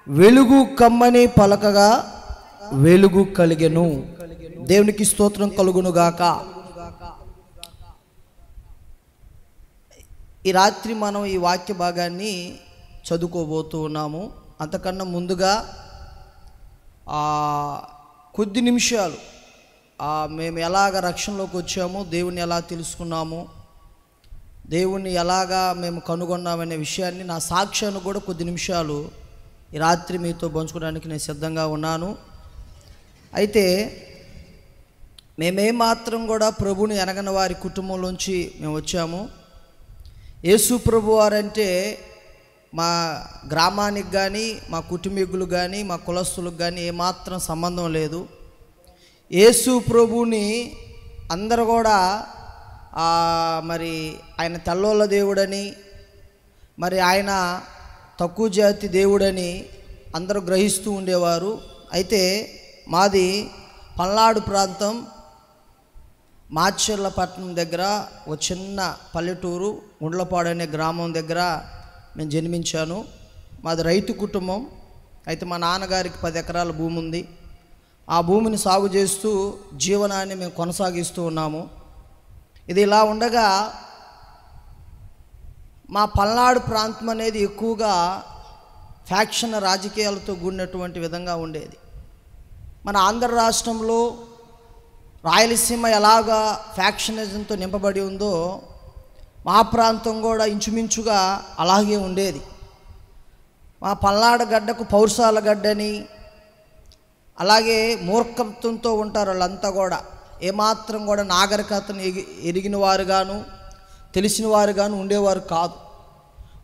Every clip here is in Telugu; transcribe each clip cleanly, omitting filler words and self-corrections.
వెలుగు కమ్మని పలకగా వెలుగు కలిగెను. దేవునికి స్తోత్రం కలుగునుగాక. ఈ రాత్రి మనం ఈ వాక్య భాగాన్ని చదువుకోబోతూ ఉన్నాము. అంతకన్నా ముందుగా కొద్ది నిమిషాలు మేము ఎలాగ రక్షణలోకి వచ్చాము, దేవుణ్ణి ఎలా తెలుసుకున్నాము, దేవుణ్ణి ఎలాగా మేము కనుగొన్నామనే విషయాన్ని, నా సాక్ష్యాన్ని కూడా కొద్ది నిమిషాలు ఈ రాత్రి మీతో పంచుకోవడానికి నేను సిద్ధంగా ఉన్నాను. అయితే మేమేమాత్రం కూడా ప్రభుని ఎనగని వారి కుటుంబంలోంచి మేము వచ్చాము. యేసు ప్రభు వారంటే మా గ్రామానికి కానీ, మా కుటుంబీకులు కానీ, మా కులస్తులకు కానీ ఏమాత్రం సంబంధం లేదు. యేసు ప్రభుని అందరూ కూడా మరి ఆయన తెల్లోళ్ళ దేవుడని, మరి ఆయన తక్కువ జాతి దేవుడని అందరూ గ్రహిస్తూ ఉండేవారు. అయితే మాది పల్నాడు ప్రాంతం, మాచర్లపట్నం దగ్గర ఒక చిన్న పల్లెటూరు గుండ్లపాడు అనే గ్రామం దగ్గర నేను జన్మించాను. మాది రైతు కుటుంబం. అయితే మా నాన్నగారికి 10 ఎకరాల భూమి ఉంది. ఆ భూమిని సాగు చేస్తూ జీవనాన్ని మేము కొనసాగిస్తూ ఉన్నాము. ఇది ఇలా ఉండగా మా పల్నాడు ప్రాంతం అనేది ఎక్కువగా ఫ్యాక్షన్ రాజకీయాలతో కూడినటువంటి విధంగా ఉండేది. మన ఆంధ్ర రాష్ట్రంలో రాయలసీమ ఎలాగా ఫ్యాక్షనిజంతో నింపబడి ఉందో మా ప్రాంతం కూడా ఇంచుమించుగా అలాగే ఉండేది. మా పల్నాడు గడ్డకు పౌరుషాల గడ్డని, అలాగే మూర్ఖత్వంతో ఉంటారు వాళ్ళంతా కూడా. ఏమాత్రం కూడా నాగరికతను ఎరిగిన వారుగాను తెలిసిన వారుగాను ఉండేవారు కాదు.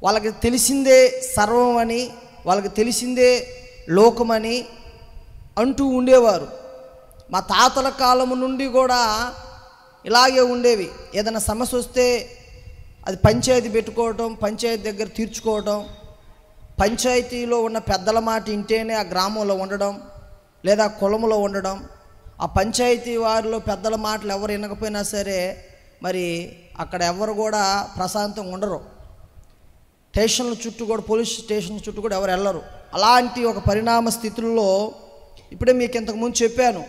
వాళ్ళకి తెలిసిందే సర్వం అని, వాళ్ళకి తెలిసిందే లోకమని అంటూ ఉండేవారు. మా తాతల కాలము నుండి కూడా ఇలాగే ఉండేవి. ఏదైనా సమస్య వస్తే అది పంచాయతీ పెట్టుకోవటం, పంచాయతీ దగ్గర తీర్చుకోవటం, పంచాయతీలో ఉన్న పెద్దల మాట ఇంటేనే ఆ గ్రామంలో ఉండడం, లేదా కులంలో ఉండడం. ఆ పంచాయతీ వారిలో పెద్దల మాటలు ఎవరు వినకపోయినా సరే మరి అక్కడ ఎవరు కూడా ప్రశాంతంగా ఉండరు. స్టేషన్ల చుట్టూ కూడా, పోలీస్ స్టేషన్ల చుట్టూ కూడా ఎవరు వెళ్ళరు. అలాంటి ఒక పరిణామ స్థితుల్లో ఇప్పుడే మీకు ఇంతకుముందు చెప్పాను,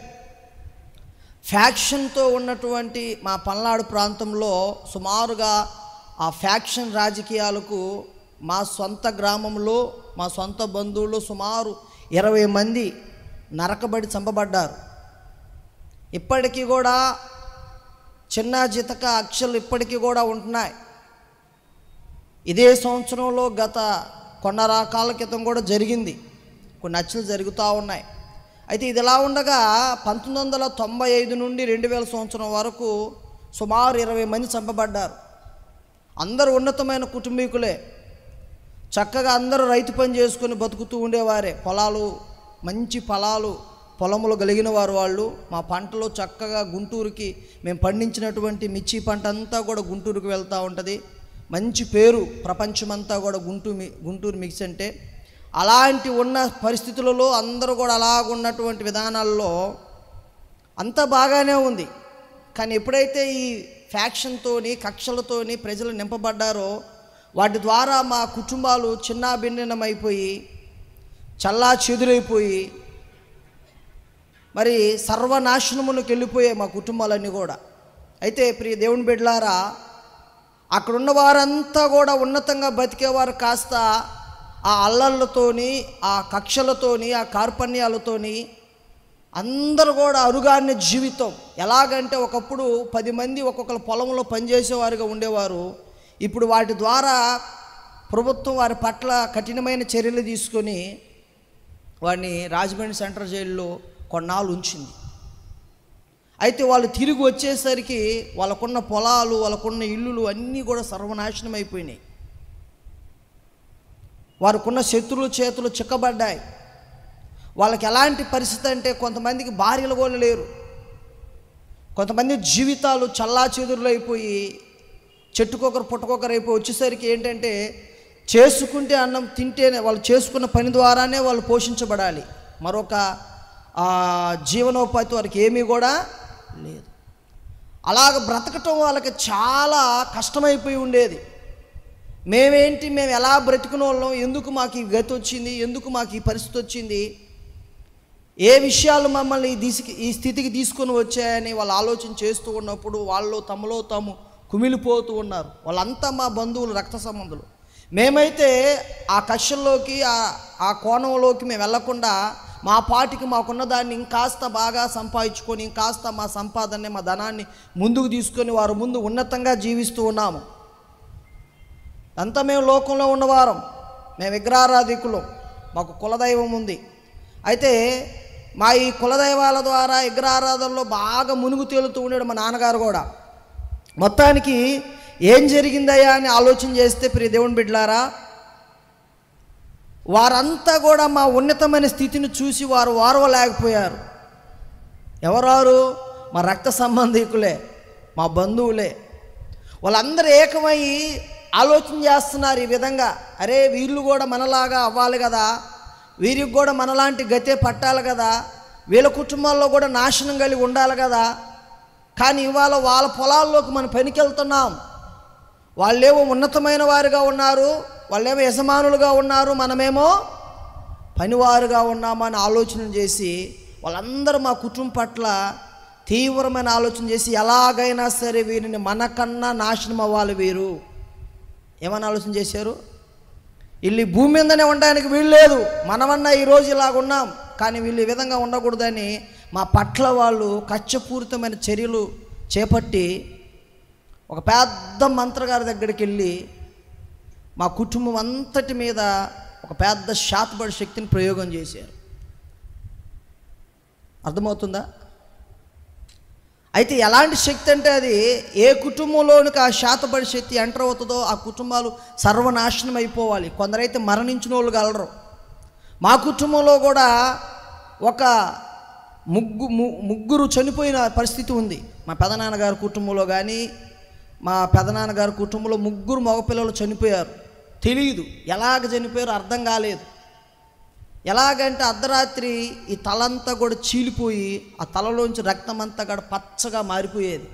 ఫ్యాక్షన్తో ఉన్నటువంటి మా పల్నాడు ప్రాంతంలో సుమారుగా ఆ ఫ్యాక్షన్ రాజకీయాలకు మా సొంత గ్రామంలో, మా సొంత బంధువుల్లో సుమారు 20 మంది నరకబడి చంపబడ్డారు. ఇప్పటికీ కూడా చిన్న చితక అక్షలు ఇప్పటికీ కూడా ఉంటున్నాయి. ఇదే సంవత్సరంలో గత కొన్ని రకాల క్రితం కూడా జరిగింది, కొన్ని హత్యలు జరుగుతూ ఉన్నాయి. అయితే ఇది ఎలా ఉండగా 1995 నుండి 2000 సంవత్సరం వరకు సుమారు 20 మంది చంపబడ్డారు. అందరూ ఉన్నతమైన కుటుంబీకులే, చక్కగా అందరూ రైతు పని చేసుకొని బతుకుతూ ఉండేవారే. పొలాలు, మంచి పొలములు కలిగిన వారు వాళ్ళు. మా పంటలో చక్కగా గుంటూరుకి మేము పండించినటువంటి మిర్చి పంట అంతా కూడా గుంటూరుకి వెళ్తూ ఉంటుంది. మంచి పేరు ప్రపంచమంతా కూడా గుంటూరు మిక్స్ అంటే. అలాంటి ఉన్న పరిస్థితులలో అందరూ కూడా అలాగున్నటువంటి విధానాల్లో అంతా బాగానే ఉంది. కానీ ఎప్పుడైతే ఈ ఫ్యాక్షన్తోని, కక్షలతోని ప్రజలు నింపబడ్డారో వాటి ద్వారా మా కుటుంబాలు చిన్నాభిన్నమైపోయి, చల్లా చెదురైపోయి, మరి సర్వనాశనములకు వెళ్ళిపోయాయి మా కుటుంబాలన్నీ కూడా. అయితే ప్రియ దేవుని బిడ్డలారా, అక్కడున్న వారంతా కూడా ఉన్నతంగా బతికేవారు కాస్త ఆ అల్లర్లతోని, ఆ కక్షలతోని, ఆ కార్పణ్యాలతోని అందరూ కూడా అరుగానే జీవితం. ఎలాగంటే ఒకప్పుడు 10 మంది ఒక్కొక్కరు పొలంలో పనిచేసేవారుగా ఉండేవారు. ఇప్పుడు వాటి ద్వారా ప్రభుత్వం వారి పట్ల కఠినమైన చర్యలు తీసుకొని వాడిని రాజమండ్రి సెంట్రల్ జైల్లో కొన్నాళ్ళు ఉంచింది. అయితే వాళ్ళు తిరిగి వచ్చేసరికి వాళ్ళకున్న పొలాలు, వాళ్ళకున్న ఇల్లులు అన్నీ కూడా సర్వనాశనం అయిపోయినాయి. వారికున్న శత్రువుల చేతులు చిక్కబడ్డాయి. వాళ్ళకి ఎలాంటి పరిస్థితి అంటే, కొంతమందికి భార్యలు కూడా లేరు, కొంతమంది జీవితాలు చల్లా చెదురులు అయిపోయి, చెట్టుకొకరు పుట్టకొకరు అయిపోయి వచ్చేసరికి ఏంటంటే, చేసుకుంటే అన్నం తింటేనే, వాళ్ళు చేసుకున్న పని ద్వారానే వాళ్ళు పోషించబడాలి. మరొక జీవనోపాధి వారికి ఏమీ కూడా లేదు. అలాగ బ్రతకటం వాళ్ళకి చాలా కష్టమైపోయి ఉండేది. మేమేంటి, మేము ఎలా బ్రతికిన వాళ్ళం, ఎందుకు మాకు ఈ గతి వచ్చింది, ఎందుకు మాకు ఈ పరిస్థితి వచ్చింది, ఏ విషయాలు మమ్మల్ని ఈ స్థితికి తీసుకొని వచ్చాయని వాళ్ళు ఆలోచన చేస్తూ ఉన్నప్పుడు వాళ్ళు తమలో తాము కుమిలిపోతూ ఉన్నారు. వాళ్ళంతా మా బంధువులు, రక్త సంబంధులు. మేమైతే ఆ కష్టంలోకి, ఆ కోణంలోకి మేము వెళ్లకుండా మా పాటికి మాకున్న దాన్ని ఇంకాస్త బాగా సంపాదించుకొని, ఇంకాస్త మా సంపాదనని, మా ధనాన్ని ముందుకు తీసుకొని వారి ముందు ఉన్నతంగా జీవిస్తూ ఉన్నాము. అంతా మేము లోకంలో ఉన్నవారం, మేము విగ్రహారాధికులం, మాకు కులదైవం ఉంది. అయితే మా ఈ కులదైవాల ద్వారా విగ్రహారాధనలో బాగా మునుగు తేలుతూ ఉన్నాడు మా నాన్నగారు కూడా. మొత్తానికి ఏం జరిగిందయ్యా అని ఆలోచన చేస్తే, ప్రియ దేవుని బిడ్డలారా, వారంతా కూడా మా ఉన్నతమైన స్థితిని చూసి వారు ఓర్వలేకపోయారు. ఎవరారు? మా రక్త సంబంధికులే, మా బంధువులే. వాళ్ళందరూ ఏకమయ్యి ఆలోచన చేస్తున్నారు ఈ విధంగా, అరే వీళ్ళు కూడా మనలాగా అవ్వాలి కదా, వీరికి కూడా మనలాంటి గతే పట్టాలి కదా, వీళ్ళ కుటుంబాల్లో కూడా నాశనం కలిగి ఉండాలి కదా. కానీ ఇవాళ వాళ్ళ పొలాల్లోకి మనం పనికి వెళ్తున్నాం, వాళ్ళేమో ఉన్నతమైన వారుగా ఉన్నారు, వాళ్ళేమో యజమానులుగా ఉన్నారు, మనమేమో పనివారుగా ఉన్నామని ఆలోచన చేసి వాళ్ళందరూ మా కుటుంబం పట్ల తీవ్రమైన ఆలోచన చేసి ఎలాగైనా సరే వీరిని మనకన్నా నాశనం అవ్వాలి. వీరు ఏమని ఆలోచన చేశారు? వీళ్ళు భూమి మీదనే ఉండడానికి వీలు లేదు, మనమన్నా ఈరోజు ఇలాగున్నాం, కానీ వీళ్ళు ఈ విధంగా ఉండకూడదని మా పట్ల వాళ్ళు కక్షపూరితమైన చర్యలు చేపట్టి ఒక పెద్ద మంత్రగారి దగ్గరికి వెళ్ళి మా కుటుంబం అంతటి మీద ఒక పెద్ద శాతపడి శక్తిని ప్రయోగం చేశారు. అర్థమవుతుందా? అయితే ఎలాంటి శక్తి అంటే, అది ఏ కుటుంబంలోనికి ఆ శాతపడి శక్తి ఎంటర్ అవుతుందో ఆ కుటుంబాలు సర్వనాశనం అయిపోవాలి. కొందరైతే మరణించిన వాళ్ళు కలరు. మా కుటుంబంలో కూడా ఒక ముగ్గురు చనిపోయిన పరిస్థితి ఉంది. మా పెదనాన్నగారి కుటుంబంలో కానీ, మా పెదనాన్నగారి కుటుంబంలో ముగ్గురు మగపిల్లలు చనిపోయారు. తెలియదు ఎలాగ చనిపోయారో, అర్థం కాలేదు. ఎలాగంటే అర్ధరాత్రి ఈ తలంతా కూడా చీలిపోయి ఆ తలలోంచి రక్తం అంతా కూడా పచ్చగా మారిపోయేది.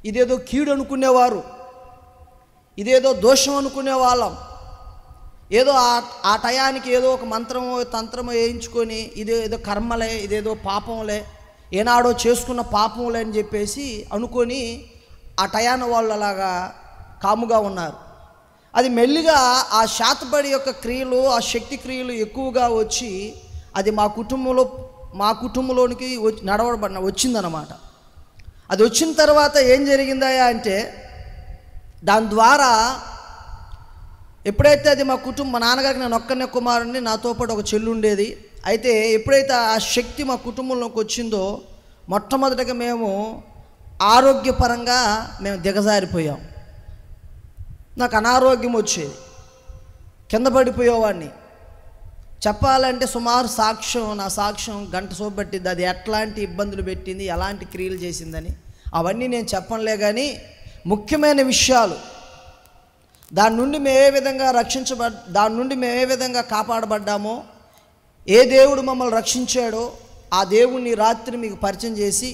ఇదేదో కీడు అనుకునేవారు, ఇదేదో దోషం అనుకునేవాళ్ళం. ఏదో ఆ టయానికి ఏదో ఒక మంత్రమో తంత్రమో వేయించుకొని ఇదేదో కర్మలే, ఇదేదో పాపంలే, ఏనాడో చేసుకున్న పాపంలే అని చెప్పేసి అనుకొని ఆ టయాన వాళ్ళు అలాగా కాముగా ఉన్నారు. అది మెల్లిగా ఆ శాతపడి యొక్క క్రియలు, ఆ శక్తి క్రియలు ఎక్కువగా వచ్చి అది మా కుటుంబంలోనికి వచ్చిందనమాట. అది వచ్చిన తర్వాత ఏం జరిగిందా అంటే, దాని ద్వారా ఎప్పుడైతే అది మా నాన్నగారికి నేను ఒక్కనే కుమారుడిని, నాతో పాటు ఒక చెల్లి ఉండేది. అయితే ఎప్పుడైతే ఆ శక్తి మా కుటుంబంలోకి వచ్చిందో మొట్టమొదటిగా మేము ఆరోగ్యపరంగా మేము దిగజారిపోయాం. నాకు అనారోగ్యం వచ్చేది, కింద పడిపోయేవాడిని. చెప్పాలంటే సుమారు నా సాక్ష్యం గంట సేపు పట్టింది. అది ఎట్లాంటి ఇబ్బందులు పెట్టింది, ఎలాంటి క్రియలు చేసిందని అవన్నీ నేను చెప్పనులే. కానీ ముఖ్యమైన విషయాలు, దాని నుండి మేము ఏ విధంగా దాని నుండి మేము ఏ విధంగా కాపాడబడ్డామో, ఏ దేవుడు మమ్మల్ని రక్షించాడో ఆ దేవుణ్ణి రాత్రి మీకు పరిచయం చేసి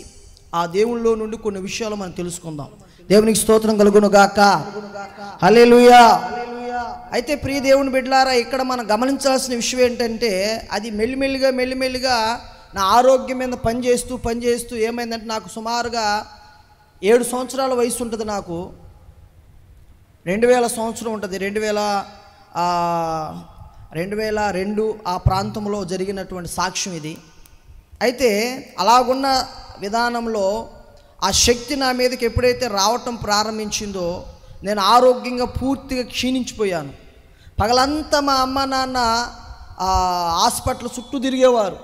ఆ దేవుళ్ళలో నుండి కొన్ని విషయాలు మనం తెలుసుకుందాం. దేవునికి స్తోత్రం కలుగును గాక. హల్లెలూయా. అయితే ప్రియ దేవుని బిడ్డలారా, ఇక్కడ మనం గమనించాల్సిన విషయం ఏంటంటే, అది మెల్లిమెల్లిగా నా ఆరోగ్యం మీద పనిచేస్తూ ఏమైందంటే, నాకు సుమారుగా 7 సంవత్సరాల వయసు ఉంటుంది. నాకు 2000 సంవత్సరం ఉంటుంది. 2002 ఆ ప్రాంతంలో జరిగినటువంటి సాక్ష్యం ఇది. అయితే అలాగున్న విధానంలో ఆ శక్తి నా మీదకి ఎప్పుడైతే రావటం ప్రారంభించిందో నేను ఆరోగ్యంగా పూర్తిగా క్షీణించిపోయాను. పగలంతా మా అమ్మ నాన్న హాస్పిటల్ చుట్టూ తిరిగేవారు,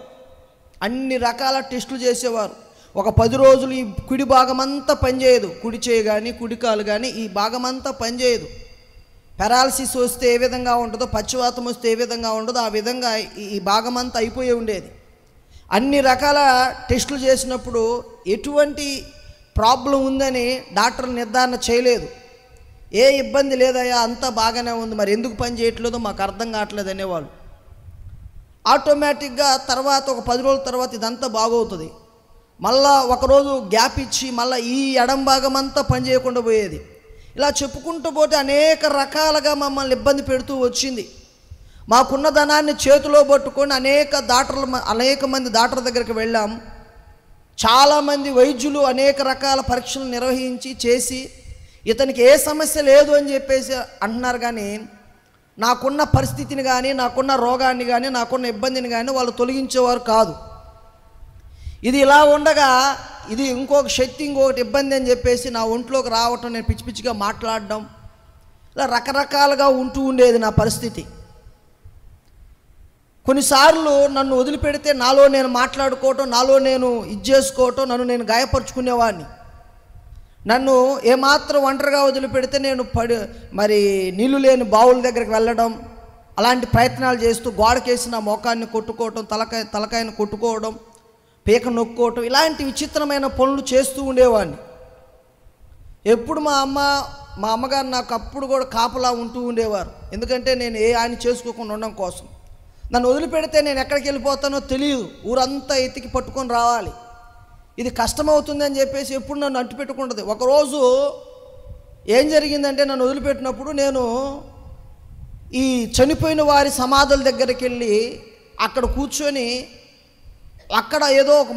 అన్ని రకాల టెస్టులు చేసేవారు. ఒక 10 రోజులు ఈ కుడి భాగమంతా పనిచేయదు, కుడి చేయి కానీ కుడి కాలు కానీ ఈ భాగమంతా పనిచేయదు. పెరాలసిస్ వస్తే ఏ విధంగా ఉంటుందో, పక్షవాతం వస్తే ఏ విధంగా ఉంటుందో ఆ విధంగా ఈ భాగమంతా అయిపోయి ఉండేది. అన్ని రకాల టెస్టులు చేసినప్పుడు ఎటువంటి ప్రాబ్లం ఉందని డాక్టర్లు నిర్ధారణ చేయలేదు. ఏ ఇబ్బంది లేదయ్యా, అంతా బాగానే ఉంది, మరి ఎందుకు పని చేయట్లేదో మాకు అర్థం కావట్లేదు అనేవాళ్ళు. ఆటోమేటిక్గా తర్వాత ఒక 10 రోజుల తర్వాత ఇదంతా బాగవుతుంది. మళ్ళా ఒకరోజు గ్యాప్ ఇచ్చి మళ్ళీ ఈ ఎడం భాగం అంతా పని చేయకుండా పోయేది. ఇలా చెప్పుకుంటూ పోతే అనేక రకాలుగా మమ్మల్ని ఇబ్బంది పెడుతూ వచ్చింది. మాకున్న ధనాన్ని చేతిలో పట్టుకొని అనేక మంది డాక్టర్ దగ్గరికి వెళ్ళాం. చాలామంది వైద్యులు అనేక రకాల పరీక్షలు నిర్వహించి చేసి ఇతనికి ఏ సమస్య లేదు అని చెప్పేసి అంటున్నారు. కానీ నాకున్న పరిస్థితిని కానీ, నాకున్న రోగాన్ని కానీ, నాకున్న ఇబ్బందిని కానీ వాళ్ళు తొలగించేవారు కాదు. ఇది ఇలా ఉండగా ఇది ఇంకొక శక్తి, ఇంకొకటి ఇబ్బంది అని చెప్పేసి నా ఒంట్లోకి రావటం, నేను పిచ్చి పిచ్చిగా మాట్లాడడం, ఇలా రకరకాలుగా ఉంటూ ఉండేది నా పరిస్థితి. కొన్నిసార్లు నన్ను వదిలిపెడితే నాలో నేను మాట్లాడుకోవటం, నాలో నేను చేసుకోవటం, నన్ను నేను గాయపరుచుకునేవాడిని. నన్ను ఏమాత్రం ఒంటరిగా వదిలిపెడితే నేను నీళ్లు లేని బావుల దగ్గరికి వెళ్ళడం, అలాంటి ప్రయత్నాలు చేస్తూ గోడకేసి నా మోకాన్ని కొట్టుకోవటం, తలకాయను కొట్టుకోవడం, పీక నొక్కోవటం, ఇలాంటి విచిత్రమైన పనులు చేస్తూ ఉండేవాడిని. ఎప్పుడు మా అమ్మగారు నాకు అప్పుడు కూడా కాపలా ఉంటూ ఉండేవారు. ఎందుకంటే నేను ఏ హాని చేసుకోకుండా ఉండడం కోసం. నన్ను వదిలిపెడితే నేను ఎక్కడికి వెళ్ళిపోతానో తెలియదు, ఊరంతా ఎత్తికి పట్టుకొని రావాలి, ఇది కష్టమవుతుంది అని చెప్పేసి ఎప్పుడు నన్ను అంటు పెట్టుకుంటుంది. ఒకరోజు ఏం జరిగిందంటే, నన్ను వదిలిపెట్టినప్పుడు నేను ఈ చనిపోయిన వారి సమాధుల దగ్గరికి వెళ్ళి అక్కడ కూర్చొని అక్కడ ఏదో ఒక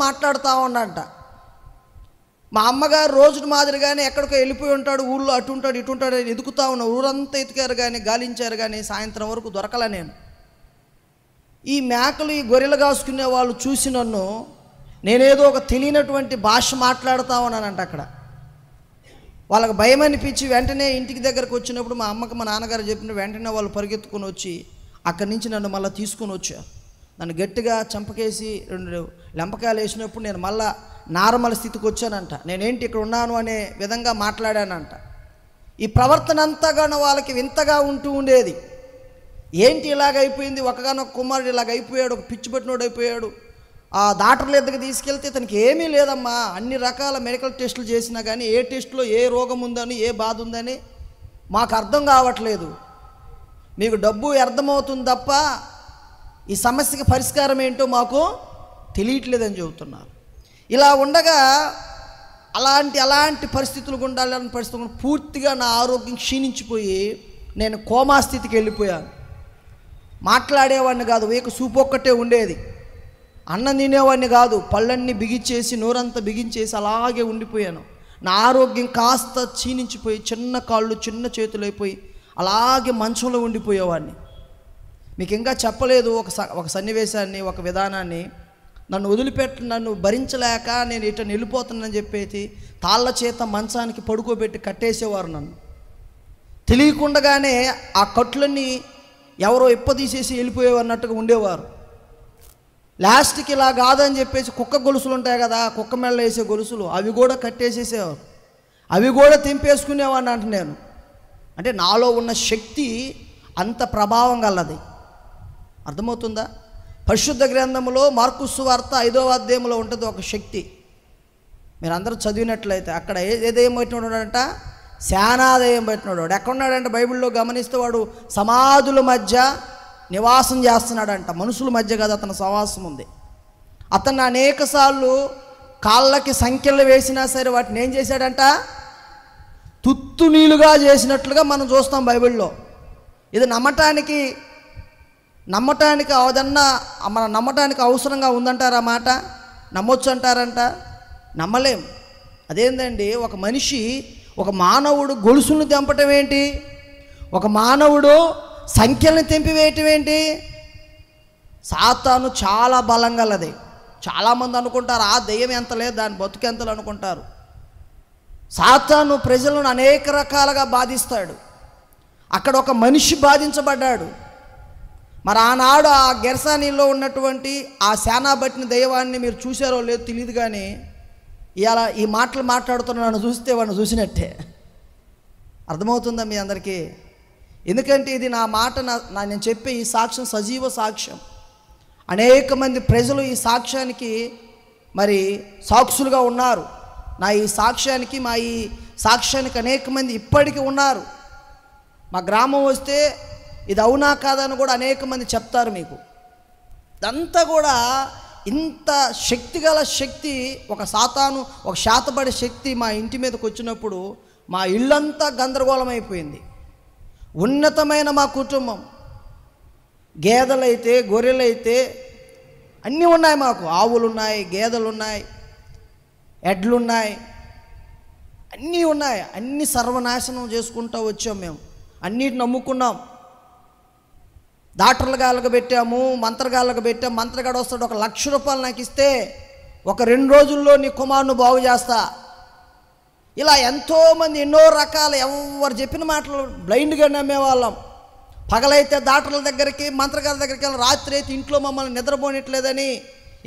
మాట్లాడుతూ ఉన్నంట. మా అమ్మగారు రోజుల మాదిరిగానే ఎక్కడికో వెళ్ళిపోయి ఉంటాడు, ఊళ్ళో అటు ఉంటాడు ఇటు ఉంటాడు అని ఎదుగుతూ ఉన్నా. ఊరంతా ఎతికారు కానీ, గాలించారు కానీ సాయంత్రం వరకు దొరకలే. నేను ఈ మేకలు, ఈ గొర్రెలు కాసుకునే వాళ్ళు చూసి నన్ను, నేనేదో ఒక తెలియనటువంటి భాష మాట్లాడుతూ ఉన్నానంట. అక్కడ వాళ్ళకి భయం అనిపించి వెంటనే ఇంటికి దగ్గరకు వచ్చినప్పుడు మా అమ్మకి మా నాన్నగారు చెప్పిన వెంటనే వాళ్ళు పరిగెత్తుకొని వచ్చి అక్కడి నుంచి నన్ను మళ్ళీ తీసుకొని వచ్చారు. నన్ను గట్టిగా చంపకేసి 2 లెంపకాయలు వేసినప్పుడు నేను మళ్ళా నార్మల్ స్థితికి వచ్చానంట. నేనేంటి ఇక్కడ ఉన్నాను అనే విధంగా మాట్లాడానంట. ఈ ప్రవర్తన అంతా కానీ వాళ్ళకి వింతగా ఉంటూ ఉండేది. ఏంటి ఇలాగైపోయింది, ఒకగానొక కుమారుడు ఇలాగైపోయాడు, ఒక పిచ్చి పట్టినోడు అయిపోయాడు. ఆ డాక్టర్ల దగ్గరికి తీసుకెళ్తే ఇతనికి ఏమీ లేదమ్మా, అన్ని రకాల మెడికల్ టెస్టులు చేసినా కానీ ఏ టెస్టులో ఏ రోగం ఉందని, ఏ బాధ ఉందని మాకు అర్థం కావట్లేదు. మీకు డబ్బు వ్యర్థమవుతుంది తప్ప ఈ సమస్యకి పరిష్కారం ఏంటో మాకు తెలియట్లేదని చెబుతున్నారు. ఇలా ఉండగా అలాంటి పరిస్థితులు గుండా పరిస్థితులు పూర్తిగా నా ఆరోగ్యం క్షీణించిపోయి నేను కోమా స్థితికి వెళ్ళిపోయాను. మాట్లాడేవాడిని కాదు, వేక సూపు ఒక్కటే ఉండేది. అన్నం తినేవాడిని కాదు, పళ్ళన్నీ బిగించేసి నోరంతా బిగించేసి అలాగే ఉండిపోయాను. నా ఆరోగ్యం కాస్త క్షీణించిపోయి చిన్న కాళ్ళు చిన్న చేతులు అయిపోయి అలాగే మంచంలో ఉండిపోయేవాడిని. మీకు ఇంకా చెప్పలేదు ఒక సన్నివేశాన్ని, ఒక విధానాన్ని. నన్ను భరించలేక నేను ఇటు వెళ్ళిపోతున్నానని చెప్పేసి తాళ్ళ చేత మంచానికి పడుకోబెట్టి కట్టేసేవారు. నన్ను తెలియకుండానే ఆ కట్లన్నీ ఎవరో ఇప్పదీసేసి వెళ్ళిపోయేవన్నట్టుగా ఉండేవారు. లాస్ట్కి ఇలా కాదని చెప్పేసి కుక్క గొలుసులు ఉంటాయి కదా, కుక్క మెళ్ళ వేసే గొలుసులు, అవి కూడా కట్టేసేసేవారు, అవి కూడా తెంపేసుకునేవాడిని అంట నేను. అంటే నాలో ఉన్న శక్తి అంత ప్రభావం గలది. అర్థమవుతుందా? పరిశుద్ధ గ్రంథంలో మార్కు సువార్త 5వ అధ్యాయంలో ఉంటుంది ఒక శక్తి. మీరు అందరూ చదివినట్లయితే అక్కడ ఏదేం పెట్టినాడంట, శానాదయం పెట్టినాడు. ఎక్కడున్నాడంటే బైబిల్లో గమనిస్తే వాడు సమాధుల మధ్య నివాసం చేస్తున్నాడంట. మనుషుల మధ్య కదా అతని సవాసం ఉంది. అతను అనేకసార్లు కాళ్ళకి సంఖ్యలు వేసినా సరే వాటిని ఏం చేశాడంట, తుత్తు నీళ్ళుగా చేసినట్లుగా మనం చూస్తాం బైబిల్లో. ఇది నమ్మటానికి నమ్మటానికి అవసరంగా ఉందంటారా మాట? నమ్మొచ్చు అంటారంట? నమ్మలేం. అదేంటండి, ఒక మనిషి, ఒక మానవుడు గొలుసులను తెంపటం ఏంటి, ఒక మానవుడు సంఖ్యలను తెంపివేయటం ఏంటి? సాతాను చాలా బలం గలది. చాలామంది అనుకుంటారు ఆ దెయ్యం ఎంత లేదు దాని బతుకు ఎంతలు అనుకుంటారు. సాతాను ప్రజలను అనేక రకాలుగా బాధిస్తాడు. అక్కడ ఒక మనిషి బాధించబడ్డాడు. మరి ఆనాడు ఆ గెర్సానీలో ఉన్నటువంటి ఆ శానాబట్టిన దైవాన్ని మీరు చూశారో లేదో తెలియదు, కానీ ఇలా ఈ మాటలు మాట్లాడుతున్న నన్ను చూస్తే వాడిని చూసినట్టే. అర్థమవుతుందా మీ అందరికీ? ఎందుకంటే ఇది నా మాట, నేను చెప్పే ఈ సాక్ష్యం సజీవ సాక్ష్యం. అనేక మంది ప్రజలు ఈ సాక్ష్యానికి మరి సాక్షులుగా ఉన్నారు. మా ఈ సాక్ష్యానికి అనేక మంది ఇప్పటికీ ఉన్నారు. మా గ్రామం వస్తే ఇది అవునా కాదని కూడా అనేక మంది చెప్తారు మీకు. ఇదంతా కూడా ఇంత శక్తిగల శక్తి, ఒక శాతపడే శక్తి మా ఇంటి మీదకి వచ్చినప్పుడు మా ఇల్లంతా గందరగోళం అయిపోయింది. ఉన్నతమైన మా కుటుంబం, గేదెలైతే గొర్రెలైతే అన్నీ ఉన్నాయి, మాకు ఆవులు ఉన్నాయి, గేదెలు ఉన్నాయి, ఎడ్లున్నాయి, అన్నీ ఉన్నాయి. అన్నీ సర్వనాశనం చేసుకుంటూ వచ్చాం. మేము అన్నిటిని నమ్ముకున్నాం. డాక్టర్లుగాళ్ళకు పెట్టాము, మంత్రగాళ్ళకు పెట్టాము. మంత్రగాడు వస్తాడు, 1,00,000 రూపాయలు నాకు ఇస్తే 2 రోజుల్లో నీ కుమారుని బాగు చేస్తా. ఇలా ఎంతోమంది ఎన్నో రకాల ఎవరు చెప్పిన మాటలు బ్లైండ్గా నమ్మేవాళ్ళం. పగలైతే డాక్టర్ల దగ్గరికి, మంత్రగాళ్ళ దగ్గరికి వెళ్ళి, రాత్రి అయితే ఇంట్లో మమ్మల్ని నిద్రపోనిట్లేదని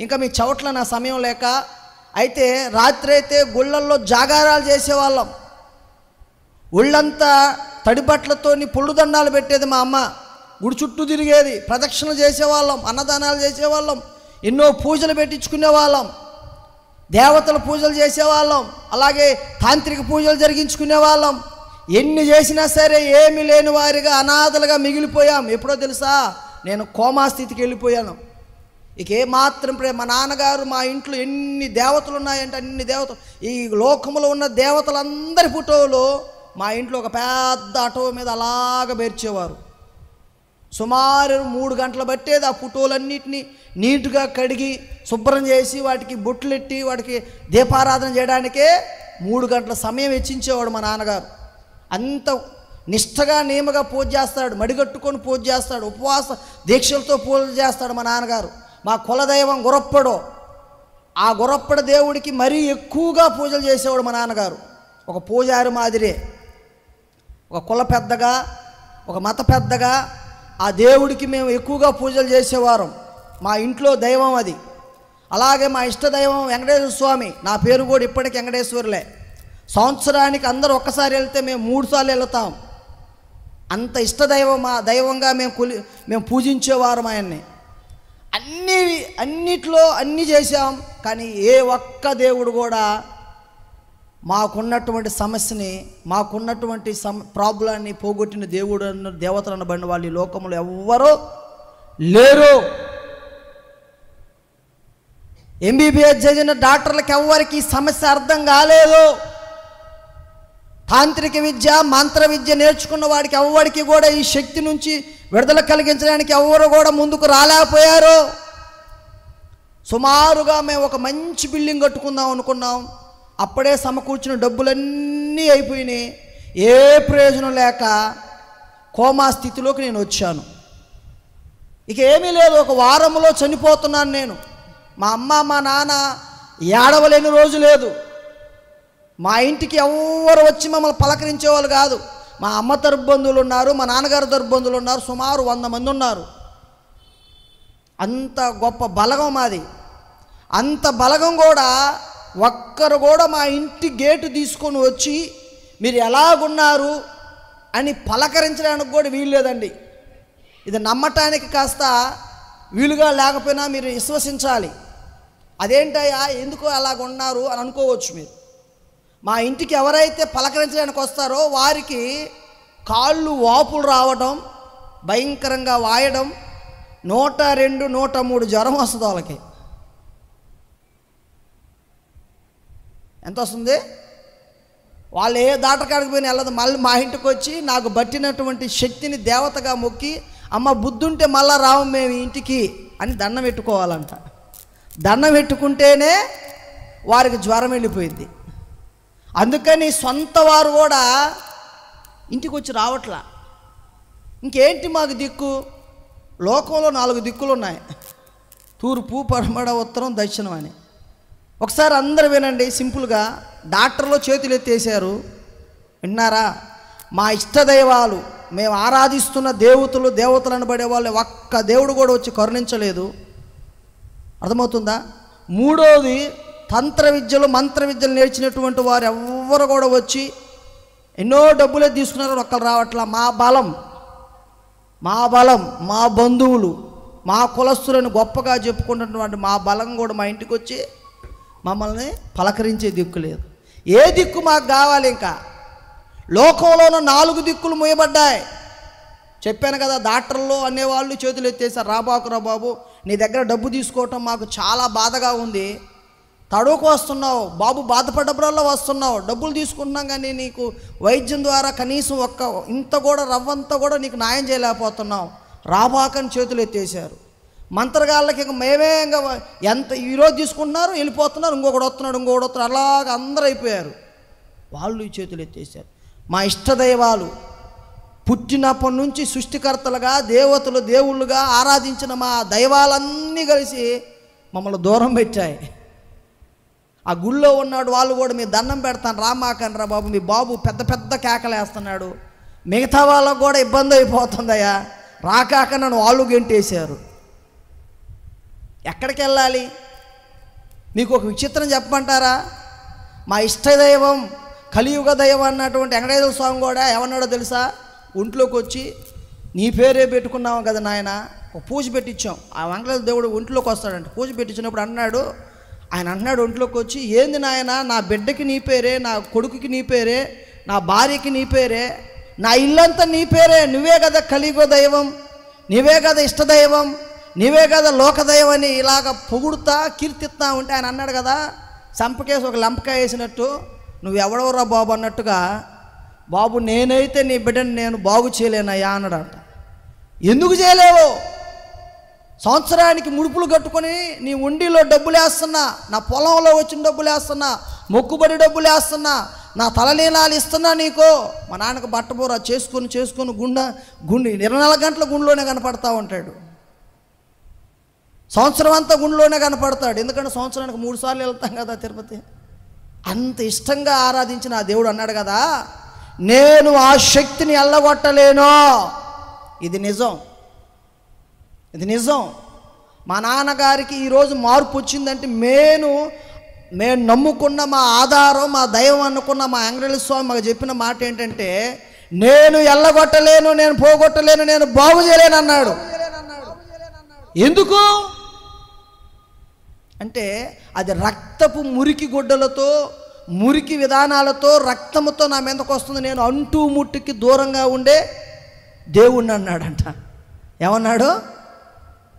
ఇంకా మీ చవట్ల నా సమయం లేక అయితే రాత్రి అయితే గుళ్ళల్లో జాగారాలు చేసేవాళ్ళం. ఒళ్ళంతా తడిబట్లతోని పుళ్ళు దండాలు పెట్టేది మా అమ్మ. గుడి చుట్టూ తిరిగేది, ప్రదక్షిణలు చేసేవాళ్ళం, అన్నదానాలు చేసేవాళ్ళం, ఎన్నో పూజలు పెట్టించుకునేవాళ్ళం, దేవతల పూజలు చేసేవాళ్ళం, అలాగే తాంత్రిక పూజలు జరిగించుకునేవాళ్ళం. ఎన్ని చేసినా సరే ఏమీ లేని వారిగా అనాథలుగా మిగిలిపోయాం. ఎప్పుడో తెలుసా, నేను కోమా స్థితికి వెళ్ళిపోయాను. ఇక ఏమాత్రం మా నాన్నగారు మా ఇంట్లో ఎన్ని దేవతలు ఉన్నాయంటే అన్ని దేవతలు, ఈ లోకంలో ఉన్న దేవతలందరి ఫోటోలు మా ఇంట్లో ఒక పెద్ద ఆటో మీద అలాగ పేర్చేవారు. సుమారు 3 గంటలు పట్టేది ఆ ఫోటోలన్నిటినీ నీట్గా కడిగి శుభ్రం చేసి వాటికి బొట్లెట్టి వాటికి దీపారాధన చేయడానికే 3 గంటల సమయం వెచ్చించేవాడు మా నాన్నగారు. అంత నిష్టగా నియమగా పూజ చేస్తాడు, మడిగట్టుకొని పూజ చేస్తాడు, ఉపవాస దీక్షలతో పూజ చేస్తాడు మా నాన్నగారు. మా కులదైవం గురప్పడు, ఆ గురప్పడ దేవుడికి మరీ ఎక్కువగా పూజలు చేసేవాడు మా నాన్నగారు. ఒక పూజారి మాదిరే, ఒక కుల పెద్దగా, ఒక మత పెద్దగా ఆ దేవుడికి మేము ఎక్కువగా పూజలు చేసేవారం. మా ఇంట్లో దైవం అది. అలాగే మా ఇష్ట దైవం వెంకటేశ్వర స్వామి. నా పేరు కూడా ఇప్పటికి వెంకటేశ్వరులే. సంవత్సరానికి అందరూ ఒక్కసారి వెళ్తే మేము 3 సార్లు వెళ్తాం. అంత ఇష్టదైవం మా దైవంగా మేము పూజించేవారం ఆయన్ని. అన్నిట్లో అన్నీ చేశాం. కానీ ఏ ఒక్క దేవుడు కూడా మాకున్నటువంటి సమస్యని, మాకున్నటువంటి ప్రాబ్లాన్ని పోగొట్టిన దేవుడు దేవతలు అనబడిన వాళ్ళు ఈ లోకంలో ఎవ్వరూ లేరు. ఎంబీబీఎస్ చదివిన డాక్టర్లకు ఎవ్వరికి సమస్య అర్థం కాలేదు. తాంత్రిక విద్య, మంత్ర విద్య నేర్చుకున్న వాడికి ఎవ్వడికి కూడా ఈ శక్తి నుంచి విడుదల కలిగించడానికి ఎవ్వరు కూడా ముందుకు రాలేకపోయారు. సుమారుగా మేము ఒక మంచి బిల్డింగ్ కట్టుకుందాం అనుకున్నాం. అప్పుడే సమకూర్చిన డబ్బులన్నీ అయిపోయినాయి. ఏ ప్రయోజనం లేక కోమా స్థితిలోకి నేను వచ్చాను. ఇక ఏమీ లేదు, ఒక వారంలో చనిపోతున్నాను నేను. మా అమ్మ మా నాన్న ఏడవలేని రోజు లేదు. మా ఇంటికి ఎవరు వచ్చి మమ్మల్ని పలకరించేవాళ్ళు కాదు. మా అమ్మ తరపు బంధువులు ఉన్నారు, మా నాన్నగారు తరపు బంధువులు ఉన్నారు, సుమారు 100 మంది ఉన్నారు. అంత గొప్ప బలగం మాది. అంత బలగం కూడా ఒక్కరు కూడా మా ఇంటి గేటు తీసుకొని వచ్చి మీరు ఎలాగున్నారు అని పలకరించడానికి కూడా వీల్లేదండి. ఇది నమ్మటానికి కాస్త వీలుగా లేకపోయినా మీరు విశ్వసించాలి. అదేంటయ్యా ఎందుకు అలాగున్నారు అని అనుకోవచ్చు మీరు. మా ఇంటికి ఎవరైతే పలకరించడానికి వస్తారో వారికి కాళ్ళు వాపులు రావడం, భయంకరంగా వాయడం, 102, 103 జ్వరం వస్తుంది వాళ్ళకి. ఎంత వస్తుంది? వాళ్ళు ఏ దాటకాడికి పోయినా వెళ్ళదు. మళ్ళీ మా ఇంటికి వచ్చి నాకు బట్టినటువంటి శక్తిని దేవతగా మొక్కి, అమ్మ బుద్ధుంటే మళ్ళా రావు మేము ఇంటికి అని దండం పెట్టుకోవాలంట. దండం పెట్టుకుంటేనే వారికి జ్వరం వెళ్ళిపోయింది. అందుకని సొంత వారు కూడా ఇంటికి వచ్చి రావట్లా. ఇంకేంటి మాకు దిక్కు? లోకంలో 4 దిక్కులు ఉన్నాయి, తూర్పు, పడమర, ఉత్తరం, దక్షిణం అని. ఒకసారి అందరూ వినండి సింపుల్గా. డాక్టర్లో చేతులు ఎత్తేసారు, విన్నారా? మా ఇష్టదైవాలు, మేము ఆరాధిస్తున్న దేవతలు అనబడే వాళ్ళు ఒక్క దేవుడు కూడా వచ్చి కరుణించలేదు. అర్థమవుతుందా? మూడోది, తంత్ర విద్యలు, మంత్ర విద్యలు నేర్చినటువంటి వారు ఎవ్వరు కూడా వచ్చి ఎన్నో డబ్బులే తీసుకున్నారు, ఒక్కరు రావట్లా. మా బలం, మా బంధువులు, మా కులస్తులను గొప్పగా చెప్పుకున్నటువంటి మా బలం కూడా మా ఇంటికి వచ్చి మమ్మల్ని పలకరించే దిక్కు లేదు. ఏ దిక్కు మాకు కావాలి? ఇంకా లోకంలోనూ 4 దిక్కులు మూయబడ్డాయి. చెప్పాను కదా, డాక్టర్లు అనేవాళ్ళు చేతులు ఎత్తేసారు. రాబాకు రా బాబు, నీ దగ్గర డబ్బు తీసుకోవటం మాకు చాలా బాధగా ఉంది, తడువుకు వస్తున్నావు, బాబు బాధపడ్డప్పుడల్లా వస్తున్నావు, డబ్బులు తీసుకుంటున్నాం కానీ నీకు వైద్యం ద్వారా కనీసం ఇంత కూడా రవ్వంతా కూడా నీకు న్యాయం చేయలేకపోతున్నావు, రాబాకని చేతులు ఎత్తేసారు. మంత్రగాళ్ళకి ఇంక మేమే ఇంకా ఎంత ఈరోజు తీసుకుంటున్నారు, వెళ్ళిపోతున్నారు, ఇంకొకటి వస్తున్నాడు, అలాగ అందరూ అయిపోయారు. వాళ్ళు ఈ చేతులు ఎత్తేసారు. మా ఇష్టదైవాలు పుట్టినప్పటి నుంచి సృష్టికర్తలుగా దేవతలు దేవుళ్ళుగా ఆరాధించిన మా దైవాలన్నీ కలిసి మమ్మల్ని దూరం పెట్టాయి. ఆ గుళ్ళో ఉన్నాడు వాళ్ళు కూడా మీ దండం పెడతాను రామాకండ్రా బాబు, మీ బాబు పెద్ద పెద్ద కేకలేస్తున్నాడు, మిగతా వాళ్ళకు కూడా ఇబ్బంది అయిపోతుందయ్యా, రాకాక నన్ను వాళ్ళు గెంటేశారు. ఎక్కడికి వెళ్ళాలి? మీకు ఒక విచిత్రం చెప్పమంటారా? మా ఇష్టదైవం కలియుగ దైవం అన్నటువంటి వెంకటేశ్వర స్వామి కూడా ఏమన్నాడో తెలుసా? ఒంట్లోకి వచ్చి నీ పేరే పెట్టుకున్నావు కదా నాయన, ఒక పూజ పెట్టించాం. ఆ వెంకటేశ్వర దేవుడు ఒంట్లోకి వస్తాడంట. పూజ పెట్టించినప్పుడు ఆయన అన్నాడు ఒంట్లోకి వచ్చి, ఏంది నాయన, నా బిడ్డకి నీ పేరే, నా కొడుకుకి నీ పేరే, నా భార్యకి నీ పేరే, నా ఇల్లంతా నీ పేరే, నువ్వే కదా కలియుగ దైవం, నీవే కదా ఇష్టదైవం, నీవే కదా లోకదైవం అని ఇలాగ పొగుడుతా కీర్తిస్తా ఉంటే ఆయన అన్నాడు కదా, చంపకేసి ఒక లంపకాయ వేసినట్టు, నువ్వెవడవరా బాబు అన్నట్టుగా, బాబు నేనైతే నీ బిడ్డని నేను బాగు చేయలేనయ్యా అన్నాడంట. ఎందుకు చేయలేవు? సంవత్సరానికి ముడుపులు కట్టుకొని నీ ఉండిలో డబ్బులు వేస్తున్నా, నా పొలంలో వచ్చిన డబ్బులు వేస్తున్నా, మొక్కుబడి డబ్బులు వేస్తున్నా, నా తలనీలాలు ఇస్తున్నా నీకు. మా నాన్నకు బట్టబూర చేసుకొని గుండె 24 గంటల గుండెలోనే కనపడతా ఉంటాడు. సంవత్సరం అంతా గుండెలోనే కనపడతాడు. ఎందుకంటే సంవత్సరానికి 3 సార్లు వెళ్తాం కదా తిరుపతి. అంత ఇష్టంగా ఆరాధించిన ఆ దేవుడు అన్నాడు కదా, నేను ఆ శక్తిని ఎల్లగొట్టలేను. ఇది నిజం. మా నాన్నగారికి ఈరోజు మార్పు వచ్చిందంటే మేము నమ్ముకున్న మా ఆధారం, మా దైవం అనుకున్న మా వెంకటేశ్వర స్వామి మాకు చెప్పిన మాట ఏంటంటే, నేను ఎల్లగొట్టలేను, నేను పోగొట్టలేను, నేను బాగు చేయలేను అన్నాడు. ఎందుకు అంటే అది రక్తపు మురికి గుడ్డలతో, మురికి విధానాలతో, రక్తముతో నా మీదకు వస్తుంది. నేను అంటూ ముట్టుకి దూరంగా ఉండే దేవుణ్ణి అన్నాడంట. ఏమన్నాడు?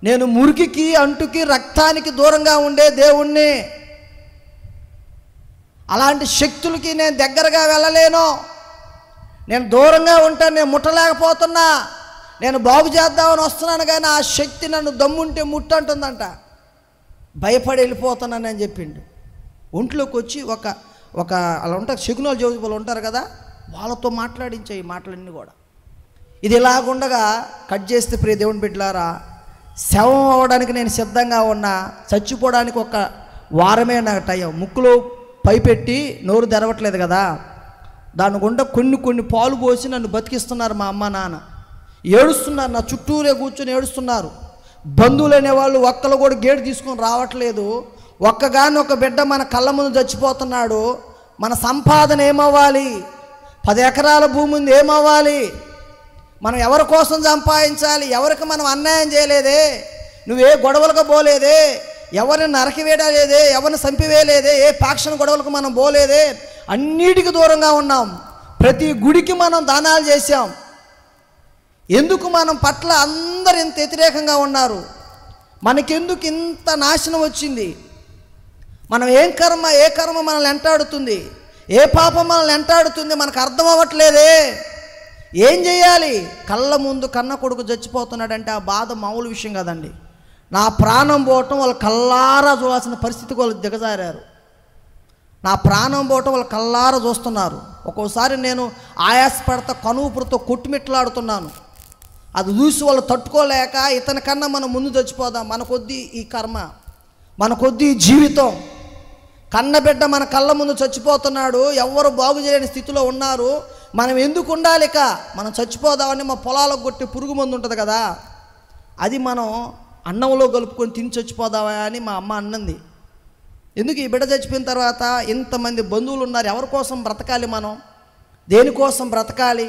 నేను మురికికి, అంటుకి, రక్తానికి దూరంగా ఉండే దేవుణ్ణి. అలాంటి శక్తులకి నేను దగ్గరగా వెళ్ళలేను, నేను దూరంగా ఉంటాను, నేను ముట్టలేకపోతున్నా, నేను బాగు చేద్దామని వస్తున్నాను కానీ ఆ శక్తి నన్ను దమ్ముంటే ముట్టంటుందంట. భయపడి వెళ్ళిపోతున్నానని చెప్పిండు. ఒంట్లోకి వచ్చి ఒక అలా ఉంటారు, శకునాలు జోజులు ఉంటారు కదా, వాళ్ళతో మాట్లాడించే ఈ మాటలన్నీ కూడా. ఇది ఇలాగుండగా కట్ చేస్తే ప్రియ దేవుని బిడ్డలారా, శవం అవ్వడానికి నేను సిద్ధంగా ఉన్నా, చచ్చిపోవడానికి ఒక వారమే నాకు టైం. ముక్కులో పైపెట్టి నోరు తెరవట్లేదు కదా, దాని గుండా కొన్ని పాలు పోసి నన్ను బతికిస్తున్నారు మా అమ్మ నాన్న. ఏడుస్తున్నారు, నా చుట్టూరే కూర్చొని ఏడుస్తున్నారు. బంధువులు అనేవాళ్ళు ఒక్కరు కూడా గేటు తీసుకొని రావట్లేదు. ఒక్కగానొక్క బిడ్డ మన కళ్ళ ముందు చచ్చిపోతున్నాడు. మన సంపాదన ఏమవ్వాలి? 10 ఎకరాల భూమి ఉంది, ఏమవ్వాలి? మనం ఎవరి కోసం సంపాదించాలి? ఎవరికి మనం అన్యాయం చేయలేదే, నువ్వే గొడవలకు పోలేదే, ఎవరిని నరకివేయలేదే, ఎవరిని చంపివేయలేదే, ఏ ఫ్యాక్షన్ గొడవలకు మనం పోలేదే, అన్నిటికీ దూరంగా ఉన్నాం. ప్రతి గుడికి మనం దానాలు చేశాం. ఎందుకు మనం పట్ల అందరు ఇంత వ్యతిరేకంగా ఉన్నారు? మనకెందుకు ఇంత నాశనం వచ్చింది? మనం ఏ కర్మ మనల్ని వెంటాడుతుంది? ఏ పాపం మనల్ని వెంటాడుతుంది? మనకు అర్థం అవ్వట్లేదే. ఏం చేయాలి? కళ్ళ ముందు కన్న కొడుకు చచ్చిపోతున్నాడంటే ఆ బాధ మామూలు విషయం కదండి. నా ప్రాణం పోవటం వాళ్ళు కల్లారా చూడాల్సిన పరిస్థితికి వాళ్ళు దిగజారారు. నా ప్రాణం పోవటం వాళ్ళు కల్లారా చూస్తున్నారు. ఒక్కోసారి నేను ఆయాసపడతా కనుపురతో కొట్టుమిట్లాడుతున్నాను. అది చూసి వాళ్ళు తట్టుకోలేక ఇతని కన్నా మనం ముందు చచ్చిపోదాం, మనకొద్ది ఈ కర్మ, మనకొద్ది ఈ జీవితం. కన్నబిడ్డ మన కళ్ళ ముందు చచ్చిపోతున్నాడు, ఎవరు బాగు చేయలేని స్థితిలో ఉన్నారు, మనం ఎందుకు ఉండాలి? ఇక మనం చచ్చిపోదామని మా పొలాలకు కొట్టి పురుగు మందు ఉంటుంది కదా, అది మనం అన్నంలో కలుపుకొని తిని చచ్చిపోదామా అని మా అమ్మ అన్నది. ఎందుకు? ఈ బిడ్డ చచ్చిపోయిన తర్వాత ఇంతమంది బంధువులు ఉన్నారు, ఎవరి కోసం బ్రతకాలి? మనం దేనికోసం బ్రతకాలి?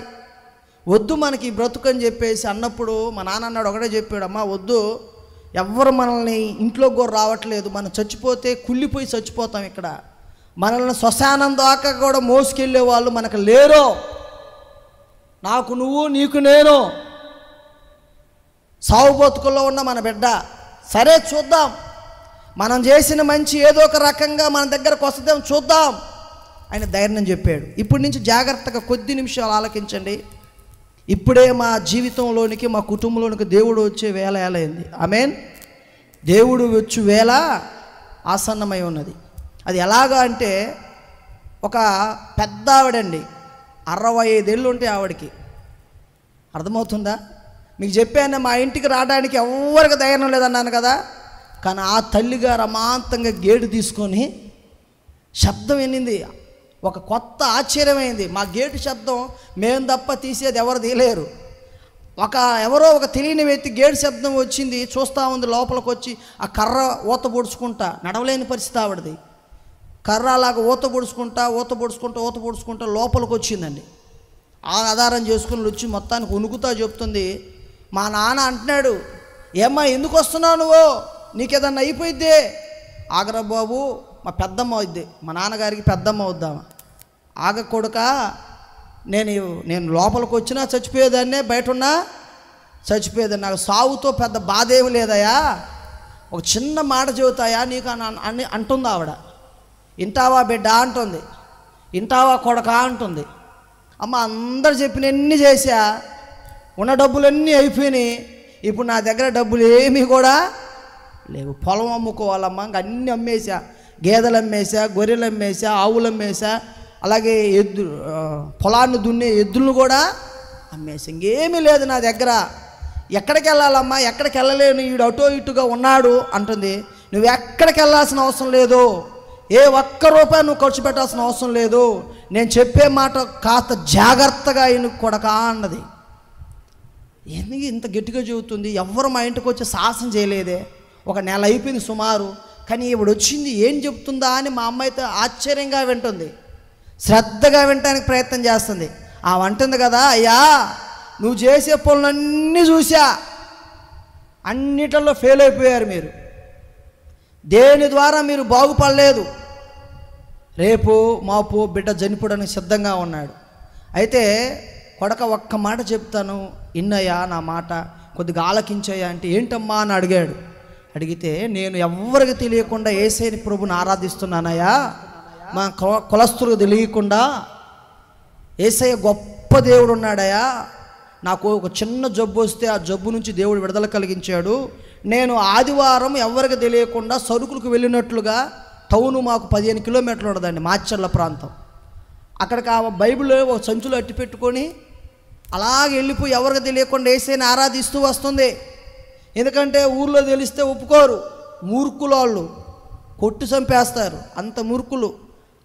వద్దు మనకి ఈ బ్రతుకని చెప్పేసి అన్నప్పుడు మా నాన్న అన్నాడు, ఒకటే చెప్పాడు, అమ్మా వద్దు, ఎవ్వరు మనల్ని ఇంట్లోకి కూడా రావట్లేదు, మనం చచ్చిపోతే కుళ్ళిపోయి చచ్చిపోతాం. ఇక్కడ మనల్ని శ్మశానం దాకా కూడా మోసుకెళ్ళే వాళ్ళు మనకు లేరు. నాకు నువ్వు, నీకు నేను, సావు బతుకుల్లో ఉన్న మన బిడ్డ. సరే చూద్దాం, మనం చేసిన మంచి ఏదో ఒక రకంగా మన దగ్గరకు వస్తుందేమో చూద్దాం ఆయన ధైర్యం చెప్పాడు. ఇప్పటి నుంచి జాగ్రత్తగా కొద్ది నిమిషాలు ఆలకించండి. ఇప్పుడే మా జీవితంలోనికి, మా కుటుంబంలోనికి దేవుడు వచ్చే వేళ ఏలైంది. ఆమేన్. దేవుడు వచ్చే వేళ ఆసన్నమై ఉన్నది. అది ఎలాగా అంటే, ఒక పెద్ద ఆవిడండి, 65 ఏళ్ళు ఉంటాయి ఆవిడకి. అర్థమవుతుందా? మీకు చెప్పాను, మా ఇంటికి రావడానికి ఎవరికి ధైర్యం లేదన్నాను కదా. కానీ ఆ తల్లిగారు అమాంతంగా గేటు తీసుకొని శబ్దం వినింది. ఒక కొత్త ఆశ్చర్యమైంది. మా గేటు శబ్దం మేము తప్ప తీసేది ఎవరు తీయలేరు. ఎవరో ఒక తెలియని వ్యక్తి గేటు శబ్దం వచ్చింది, చూస్తూ ఉంది. లోపలికి వచ్చి ఆ కర్ర ఊత పొడుచుకుంటా, నడవలేని పరిస్థితి ఆవిడది. కర్ర అలాగా ఊత పొడుచుకుంటా లోపలికి వచ్చిందండి. ఆధారం చేసుకుని వచ్చి మొత్తానికి ఉనుకుతా చెప్తుంది. మా నాన్న అంటున్నాడు, ఏమ్మా ఎందుకు వస్తున్నావు నువ్వు, నీకేదన్నా అయిపోయిద్దే. ఆగరా బాబు, మా పెద్దమ్మ అవుద్ది, మా నాన్నగారికి పెద్దమ్మ అవుద్దామా. ఆగ కొడుక, నేను లోపలికి వచ్చినా చచ్చిపోయేదాన్నే, బయట ఉన్నా చచ్చిపోయేదాన్ని. నాకు సావుతో పెద్ద బాధ ఏమి లేదయా, ఒక చిన్న మాట చెబుతాయా నీకు అని అంటుంది ఆవిడ. ఇంటావా బిడ్డ అంటుంది, ఇంటావా కొడక అంటుంది. అమ్మ అందరు చెప్పినన్ని చేశా, ఉన్న డబ్బులన్నీ అయిపోయినాయి. ఇప్పుడు నా దగ్గర డబ్బులు ఏమీ కూడా లేవు. పొలం అమ్ముకోవాలమ్మా, ఇంక అన్నీ అమ్మేశా. గేదెలు అమ్మేశా, గొర్రెలు అమ్మేశా, ఆవులు అమ్మేశా, అలాగే పొలాన్ని దున్నే ఎద్దులను కూడా అమ్మేశా. ఇంకేమీ లేదు నా దగ్గర. ఎక్కడికి వెళ్ళాలమ్మా, ఎక్కడికి వెళ్ళలేను, ఈడు అటో ఇటుగా ఉన్నాడు అంటుంది. నువ్వు ఎక్కడికి వెళ్ళాల్సిన అవసరం లేదు, ఏ ఒక్క రూపాయి నువ్వు ఖర్చు పెట్టాల్సిన అవసరం లేదు. నేను చెప్పే మాట కాస్త జాగ్రత్తగా ఈయన కొడకా అన్నది. ఎందుకు ఇంత గట్టిగా చెబుతుంది? ఎవ్వరు మా ఇంటికి వచ్చి సాహసం చేయలేదే. ఒక నెల అయిపోయింది సుమారు. కానీ ఇప్పుడు వచ్చింది, ఏం చెప్తుందా అని మా అమ్మ అయితే ఆశ్చర్యంగా వింటుంది, శ్రద్ధగా వినటానికి ప్రయత్నం చేస్తుంది. అంటుంది కదా, అయ్యా నువ్వు చేసే పనులన్నీ చూసా, అన్నిటిలో ఫెయిల్ అయిపోయారు మీరు, దేని ద్వారా మీరు బాగుపడలేదు. రేపు మాపు బిడ్డ చనిపోవడానికి సిద్ధంగా ఉన్నాడు. అయితే కొడక ఒక్క మాట చెప్తాను, ఇన్నయ్యా నా మాట, కొద్దిగా ఆలకించయ్యా అంటే, ఏంటమ్మా అని అడిగాడు. అడిగితే, నేను ఎవ్వరికి తెలియకుండా యేసయ్య ప్రభుని ఆరాధిస్తున్నానయ్యా, మా కులస్తులకు తెలియకుండా. యేసయ్య గొప్ప దేవుడు ఉన్నాడయ్యా. నాకు ఒక చిన్న జబ్బు వస్తే ఆ జబ్బు నుంచి దేవుడు విడుదల కలిగించాడు. నేను ఆదివారం ఎవరికి తెలియకుండా సరుకులకు వెళ్ళినట్లుగా, టౌను మాకు 15 కిలోమీటర్లు ఉండదండి, మాచర్ల ప్రాంతం. అక్కడికి ఆ బైబిల్ ఒక సంచులో అట్టి పెట్టుకొని అలాగే వెళ్ళిపోయి ఎవరికి తెలియకుండా యేసయ్యని ఆరాధిస్తూ వస్తుంది. ఎందుకంటే ఊర్లో తెలిస్తే ఒప్పుకోరు, మూర్ఖులు వాళ్ళు, కొట్టి చంపేస్తారు. అంత మూర్ఖులు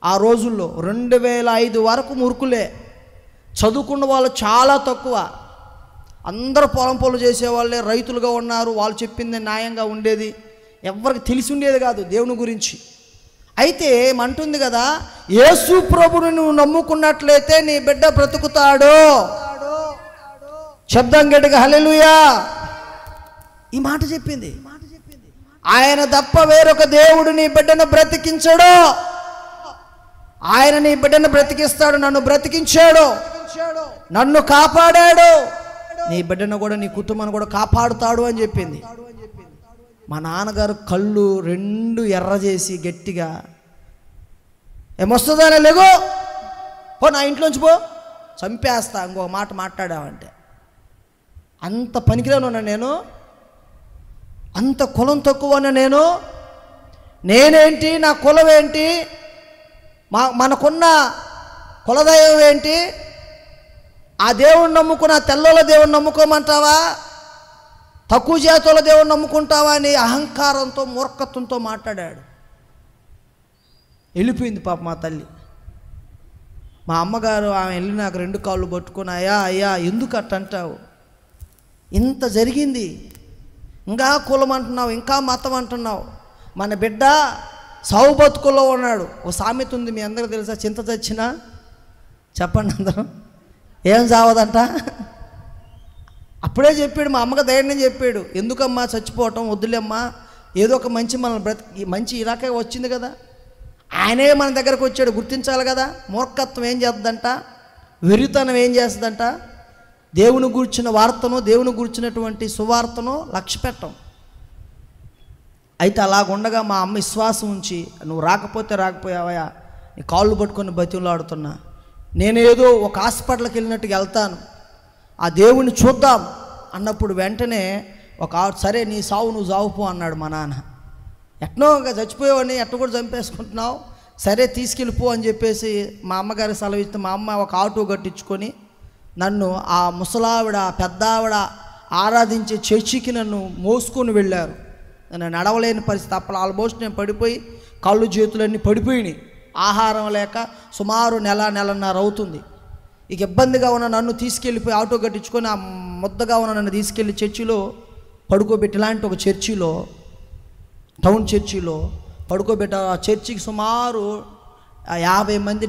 ఆ రోజుల్లో. 2005 వరకు మూర్ఖులే. చదువుకున్న వాళ్ళు చాలా తక్కువ. అందరూ పొలం పనులు చేసేవాళ్ళే, రైతులుగా ఉన్నారు. వాళ్ళు చెప్పింది న్యాయంగా ఉండేది, ఎవరికి తెలిసి ఉండేది కాదు దేవుని గురించి. అయితే ఏమంటుంది కదా, యేసు ప్రభుని నువ్వు నమ్ముకున్నట్లయితే నీ బిడ్డ బ్రతుకుతాడు. శబ్దం గట్టిగా హల్లెలూయా. ఈ మాట చెప్పింది. ఆయన తప్ప వేరొక దేవుడు నీ బిడ్డను బ్రతికించడు. ఆయన నీ బిడ్డను బ్రతికిస్తాడు. నన్ను బ్రతికించాడు, నన్ను కాపాడాడు, నీ బిడ్డను కూడా నీ కుటుంబాన్ని కూడా కాపాడుతాడు అని చెప్పింది. మా నాన్నగారు కళ్ళు 2 ఎర్ర చేసి గట్టిగా, ఏమొస్తుందా లేగో పో, నా ఇంట్లోంచి పో, చంపేస్తా ఇంకో మాట మాట్లాడావంటే. అంత పనికిరాను నేను, అంత కులం తక్కువన నేనేంటి, నా కులం ఏంటి, మనకున్న కులదైవం ఏంటి, ఆ దేవుణ్ణి నమ్ముకున్న తెల్లోల దేవుణ్ణి నమ్ముకోమంటావా, తక్కువ జాతుల దేవుణ్ణి నమ్ముకుంటావా అని అహంకారంతో మూర్ఖత్వంతో మాట్లాడాడు. వెళ్ళిపోయింది పాప మా తల్లి. మా అమ్మగారు ఆమె వెళ్ళి నాకు 2 కాళ్ళు పట్టుకుని, అయ్యా ఎందుకు అట్టంటావు, ఇంత జరిగింది, ఇంకా కులం అంటున్నావు, ఇంకా మతం అంటున్నావు, మన బిడ్డ సావు బతుకుల్లో ఉన్నాడు. ఓ సామెత ఉంది, మీ అందరికీ తెలుసా, చింత చచ్చినా చెప్పండి అందరం, ఏం సావదంట. అప్పుడే చెప్పాడు, మా అమ్మకి ధైర్యం చెప్పాడు, ఎందుకమ్మా చచ్చిపోవటం, వద్దులేమ్మా, ఏదో ఒక మంచి మనల్ని మంచి ఇలాగే వచ్చింది కదా, ఆయనే మన దగ్గరకు వచ్చాడు, గుర్తించాలి కదా. మూర్ఖత్వం ఏం చేస్తుందంట, వెర్రితనం ఏం చేస్తుందంట, దేవుని గూర్చిన వార్తను, దేవుని గూర్చినటువంటి సువార్తను లక్ష్య పెట్టం. అయితే అలాగుండగా మా అమ్మ విశ్వాసం ఉంచి, నువ్వు రాకపోతే రాకపోయావా, నీ కాళ్ళు పట్టుకొని బతిమలాడుతున్నా, నేనేదో ఒక హాస్పిటల్కి వెళ్ళినట్టుగా వెళ్తాను, ఆ దేవుణ్ణి చూద్దాం అన్నప్పుడు వెంటనే సరే నీ సావు నువ్వు సావుపో అన్నాడు మా నాన్న. ఎట్నో ఇంకా చచ్చిపోయేవాడిని, ఎట్ట కూడా చంపేసుకుంటున్నావు, సరే తీసుకెళ్ళిపో అని చెప్పేసి మా అమ్మగారికి సెలవు ఇస్తే మా అమ్మ ఒక ఆటో కట్టించుకొని నన్ను ఆ ముసలావిడ పెద్ద ఆవిడ ఆరాధించే చర్చికి నన్ను మోసుకొని వెళ్ళారు. నన్ను నడవలేని పరిస్థితి, అప్పుడు ఆల్మోస్ట్ నేను పడిపోయి కాళ్ళు చేతులన్నీ పడిపోయినాయి, ఆహారం లేక సుమారు నెలన్నర అవుతుంది. ఇక ఇబ్బందిగా ఉన్న నన్ను తీసుకెళ్ళిపోయి ఆటో కట్టించుకొని ఆ ముద్దగా ఉన్న నన్ను తీసుకెళ్ళి చర్చిలో పడుకోబెట్టి, ఇలాంటి ఒక చర్చిలో, టౌన్ చర్చిలో పడుకోబెట్ట. ఆ చర్చికి సుమారు 50 మంది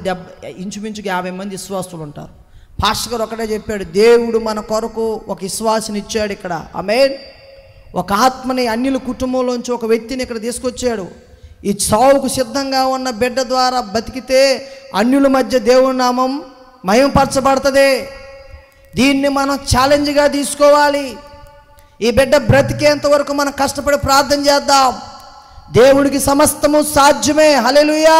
ఇంచుమించుగా 50 మంది విశ్వాసులు ఉంటారు. పాస్టర్ గారు ఒకటే చెప్పాడు, దేవుడు మన కొరకు ఒక విశ్వాసిని ఇచ్చాడు ఇక్కడ. ఆమేన్. ఒక ఆత్మని అన్యుల కుటుంబంలోంచి ఒక వ్యక్తిని ఇక్కడ తీసుకొచ్చాడు. ఈ చావుకు సిద్ధంగా ఉన్న బిడ్డ ద్వారా బతికితే అన్యుల మధ్య దేవుని నామం మహిమపరచబడుతుంది. దీన్ని మనం ఛాలెంజ్గా తీసుకోవాలి. ఈ బిడ్డ బ్రతికేంత వరకు మనం కష్టపడి ప్రార్థన చేద్దాం. దేవుడికి సమస్తము సాధ్యమే. హల్లెలూయా.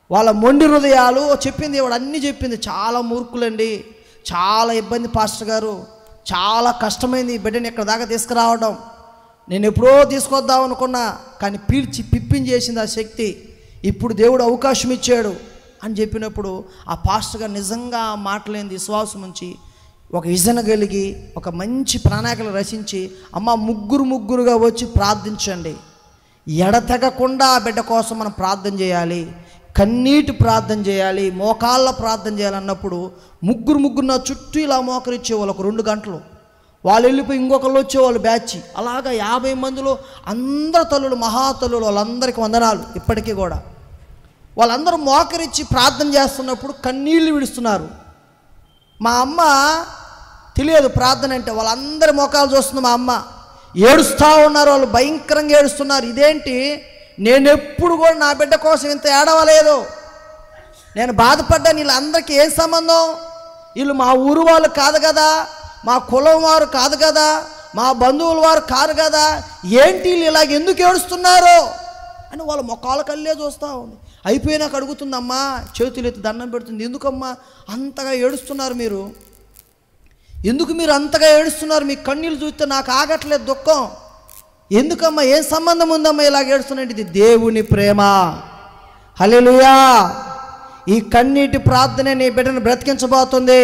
వాళ్ళ మొండి హృదయాలు చెప్పింది, వాడు అన్నీ చెప్పింది. చాలా మూర్ఖులండి, చాలా ఇబ్బంది పాస్టర్ గారు, చాలా కష్టమైంది ఈ బిడ్డని ఇక్కడ దాకా తీసుకురావడం. నేను ఎప్పుడో తీసుకొద్దాం అనుకున్నా, కానీ పిప్పించేసింది ఆ శక్తి. ఇప్పుడు దేవుడు అవకాశం ఇచ్చాడు అని చెప్పినప్పుడు ఆ పాస్టర్ గారు నిజంగా మాటలేంది విశ్వాసం ఉంచి ఒక విజన కలిగి ఒక మంచి ప్రణాళికలు రచించి, అమ్మ ముగ్గురుగా వచ్చి ప్రార్థించండి, ఎడతెగకుండా ఆ బిడ్డ కోసం మనం ప్రార్థన చేయాలి, కన్నీటి ప్రార్థన చేయాలి, మోకాళ్ళ ప్రార్థన చేయాలన్నప్పుడు ముగ్గురు నా చుట్టూ ఇలా మోకరిచ్చేవాళ్ళు. ఒక 2 గంటలు వాళ్ళు వెళ్ళిపోయి ఇంకొకళ్ళు వచ్చేవాళ్ళు బ్యాచ్. అలాగా 50 మందిలో అందరు తల్లులు, మహాతల్లులు, వాళ్ళందరికీ వందనాలు. ఇప్పటికీ కూడా వాళ్ళందరూ మోకరిచ్చి ప్రార్థన చేస్తున్నప్పుడు కన్నీళ్ళు విడుస్తున్నారు. మా అమ్మ తెలియదు ప్రార్థన అంటే, వాళ్ళందరి మోకాలు చూస్తుంది మా అమ్మ. ఏడుస్తూ ఉన్నారు, వాళ్ళు భయంకరంగా ఏడుస్తున్నారు. ఇదేంటి, నేను ఎప్పుడు కూడా నా బిడ్డ కోసం ఇంత ఏడవలేదు, నేను బాధపడ్డాను. వీళ్ళందరికీ ఏం సంబంధం, వీళ్ళు మా ఊరు వాళ్ళు కాదు కదా, మా కులం వారు కాదు కదా, మా బంధువుల వారు కాదు కదా, ఏంటి వీళ్ళు ఇలాగ ఎందుకు ఏడుస్తున్నారు అని వాళ్ళ మొక్కల కళ్ళే చూస్తూ ఉంది. అయిపోయినాక అడుగుతుందమ్మా, చేతులు ఎత్తి దండం పెడుతుంది, ఎందుకమ్మా అంతగా ఏడుస్తున్నారు మీరు, ఎందుకు మీరు అంతగా ఏడుస్తున్నారు, మీ కన్నీళ్ళు చూస్తే నాకు ఆగట్లేదు దుఃఖం, ఎందుకమ్మా, ఏం సంబంధం ఉందమ్మా ఇలాగ ఏడుస్తున్నట్టు. ఇది దేవుని ప్రేమ. హల్లెలూయా. ఈ కన్నీటి ప్రార్థన నీ బిడ్డను బ్రతికించబోతుంది.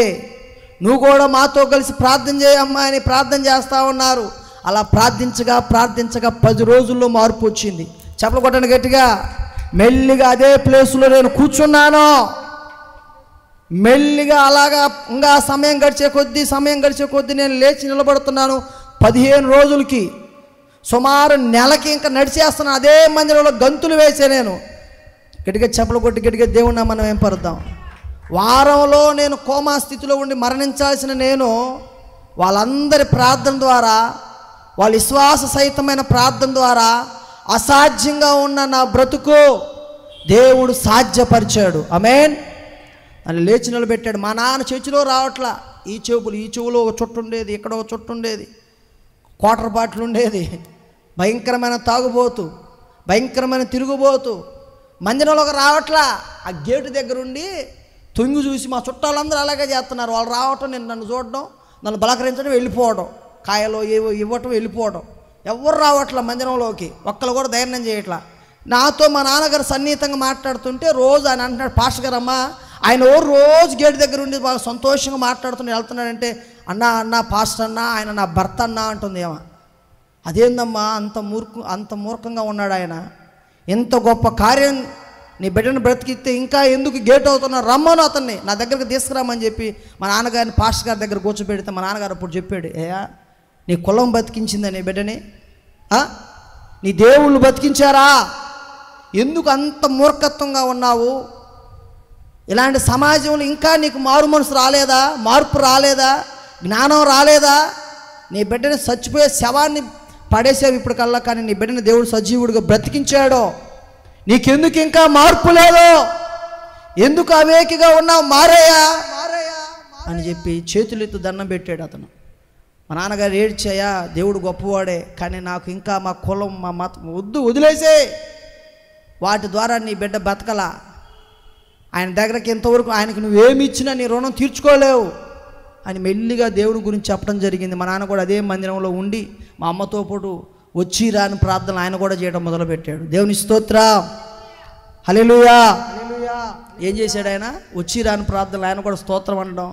నువ్వు కూడా మాతో కలిసి ప్రార్థన చేయమ్మా అని ప్రార్థన చేస్తూ ఉన్నారు. అలా ప్రార్థించగా 10 రోజుల్లో మార్పు వచ్చింది. చెప్పలు కొట్టండి గట్టిగా. మెల్లిగా అదే ప్లేసులో నేను కూర్చున్నాను. మెల్లిగా అలాగా ఇంకా సమయం గడిచే కొద్దీ నేను లేచి నిలబడుతున్నాను. 15 రోజులకి సుమారు నెలకి ఇంకా నడిచేస్తున్నాను. అదే మందిరంలో గంతులు వేసే నేను గట్టిగా చెప్పలు కొట్టి గట్టిగా దేవుణ్ణి మనం ఏం పరుద్దాం. వారంలో నేను కోమా స్థితిలో ఉండి మరణించాల్సిన నేను వాళ్ళందరి ప్రార్థన ద్వారా, వాళ్ళ విశ్వాస సహితమైన ప్రార్థన ద్వారా అసాధ్యంగా ఉన్న నా బ్రతుకు దేవుడు సాధ్యపరిచాడు. ఆమేన్. అని లేచి నిలబెట్టాడు. మా నాన్న చర్చిలో రావట్లా. ఈ చెవులో ఒక చుట్టు ఉండేది, ఇక్కడ ఒక చుట్టు ఉండేది, క్వార్టర్ బాటిల్ ఉండేది, భయంకరమైన తాగుబోతు, భయంకరమైన తిరుగుబోతు. మందిరంలోకి రావట్లా. ఆ గేటు దగ్గర ఉండి తొంగి చూసి మా చుట్టాలందరూ అలాగే చేస్తున్నారు. వాళ్ళు రావటం, నన్ను చూడడం, నన్ను బలకరించడం, వెళ్ళిపోవడం, కాయలో ఏవో ఇవ్వటం, వెళ్ళిపోవడం. ఎవరు రావట్లా మందిరంలోకి, ఒక్కరు కూడా ధైర్యం చేయట్లా. నాతో మా నాన్నగారు సన్నిహితంగా మాట్లాడుతుంటే రోజు ఆయన అంటున్నాడు, పాస్టర్ గారు అమ్మ ఆయన రోజు గేటు దగ్గర ఉండి బాగా సంతోషంగా మాట్లాడుతున్నాడు, వెళ్తున్నాడంటే అన్న పాస్టర్ అన్న, ఆయన నా భర్త అన్న అంటుంది. ఏమో అదేందమ్మా అంత మూర్ఖంగా ఉన్నాడు ఆయన, ఎంత గొప్ప కార్యం నీ బిడ్డను బ్రతికిస్తే ఇంకా ఎందుకు గేట్ అవుతున్నా, రమ్మను అతన్ని నా దగ్గరకు తీసుకురామని చెప్పి మా నాన్నగారిని పాస్టర్ గారి దగ్గర కూర్చోబెడితే మా నాన్నగారు అప్పుడు చెప్పాడు, నీ కులం బతికించిందా నీ బిడ్డని, నీ దేవుళ్ళు బతికించారా, ఎందుకు అంత మూర్ఖత్వంగా ఉన్నావు, ఇలాంటి సమాజంలో ఇంకా నీకు మారు మనసు రాలేదా, మార్పు రాలేదా, జ్ఞానం రాలేదా, నీ బిడ్డని చచ్చిపోయే శవాన్ని పడేసావు ఇప్పుడు కల్లా, కానీ నీ బిడ్డని దేవుడు సజీవుడిగా బ్రతికించాడో, నీకెందుకు ఇంకా మార్పు లేదు, ఎందుకు అవేకిగా ఉన్నావు, మారయ్యా అని చెప్పి చేతులెత్తు దండం పెట్టాడు. అతను మా నాన్నగారు ఏడ్చాయా, దేవుడు గొప్పవాడే, కానీ నాకు ఇంకా మా కులం మా మతం వద్దు, వదిలేసే, వాటి ద్వారా నీ బిడ్డ బతకలా, ఆయన దగ్గరకి ఇంతవరకు ఆయనకు నువ్వేమి ఇచ్చినా నీ రుణం తీర్చుకోలేవు అని మెల్లిగా దేవుడి గురించి చెప్పడం జరిగింది. మా నాన్న కూడా అదే మందిరంలో ఉండి మా అమ్మతో పాటు వచ్చి రాని ప్రార్థనలు ఆయన కూడా చేయడం మొదలుపెట్టాడు. దేవుని స్తోత్రం, హల్లెలూయా. ఏం చేశాడు ఆయన? వచ్చి రాని ప్రార్థనలు ఆయన కూడా స్తోత్రం అనడం,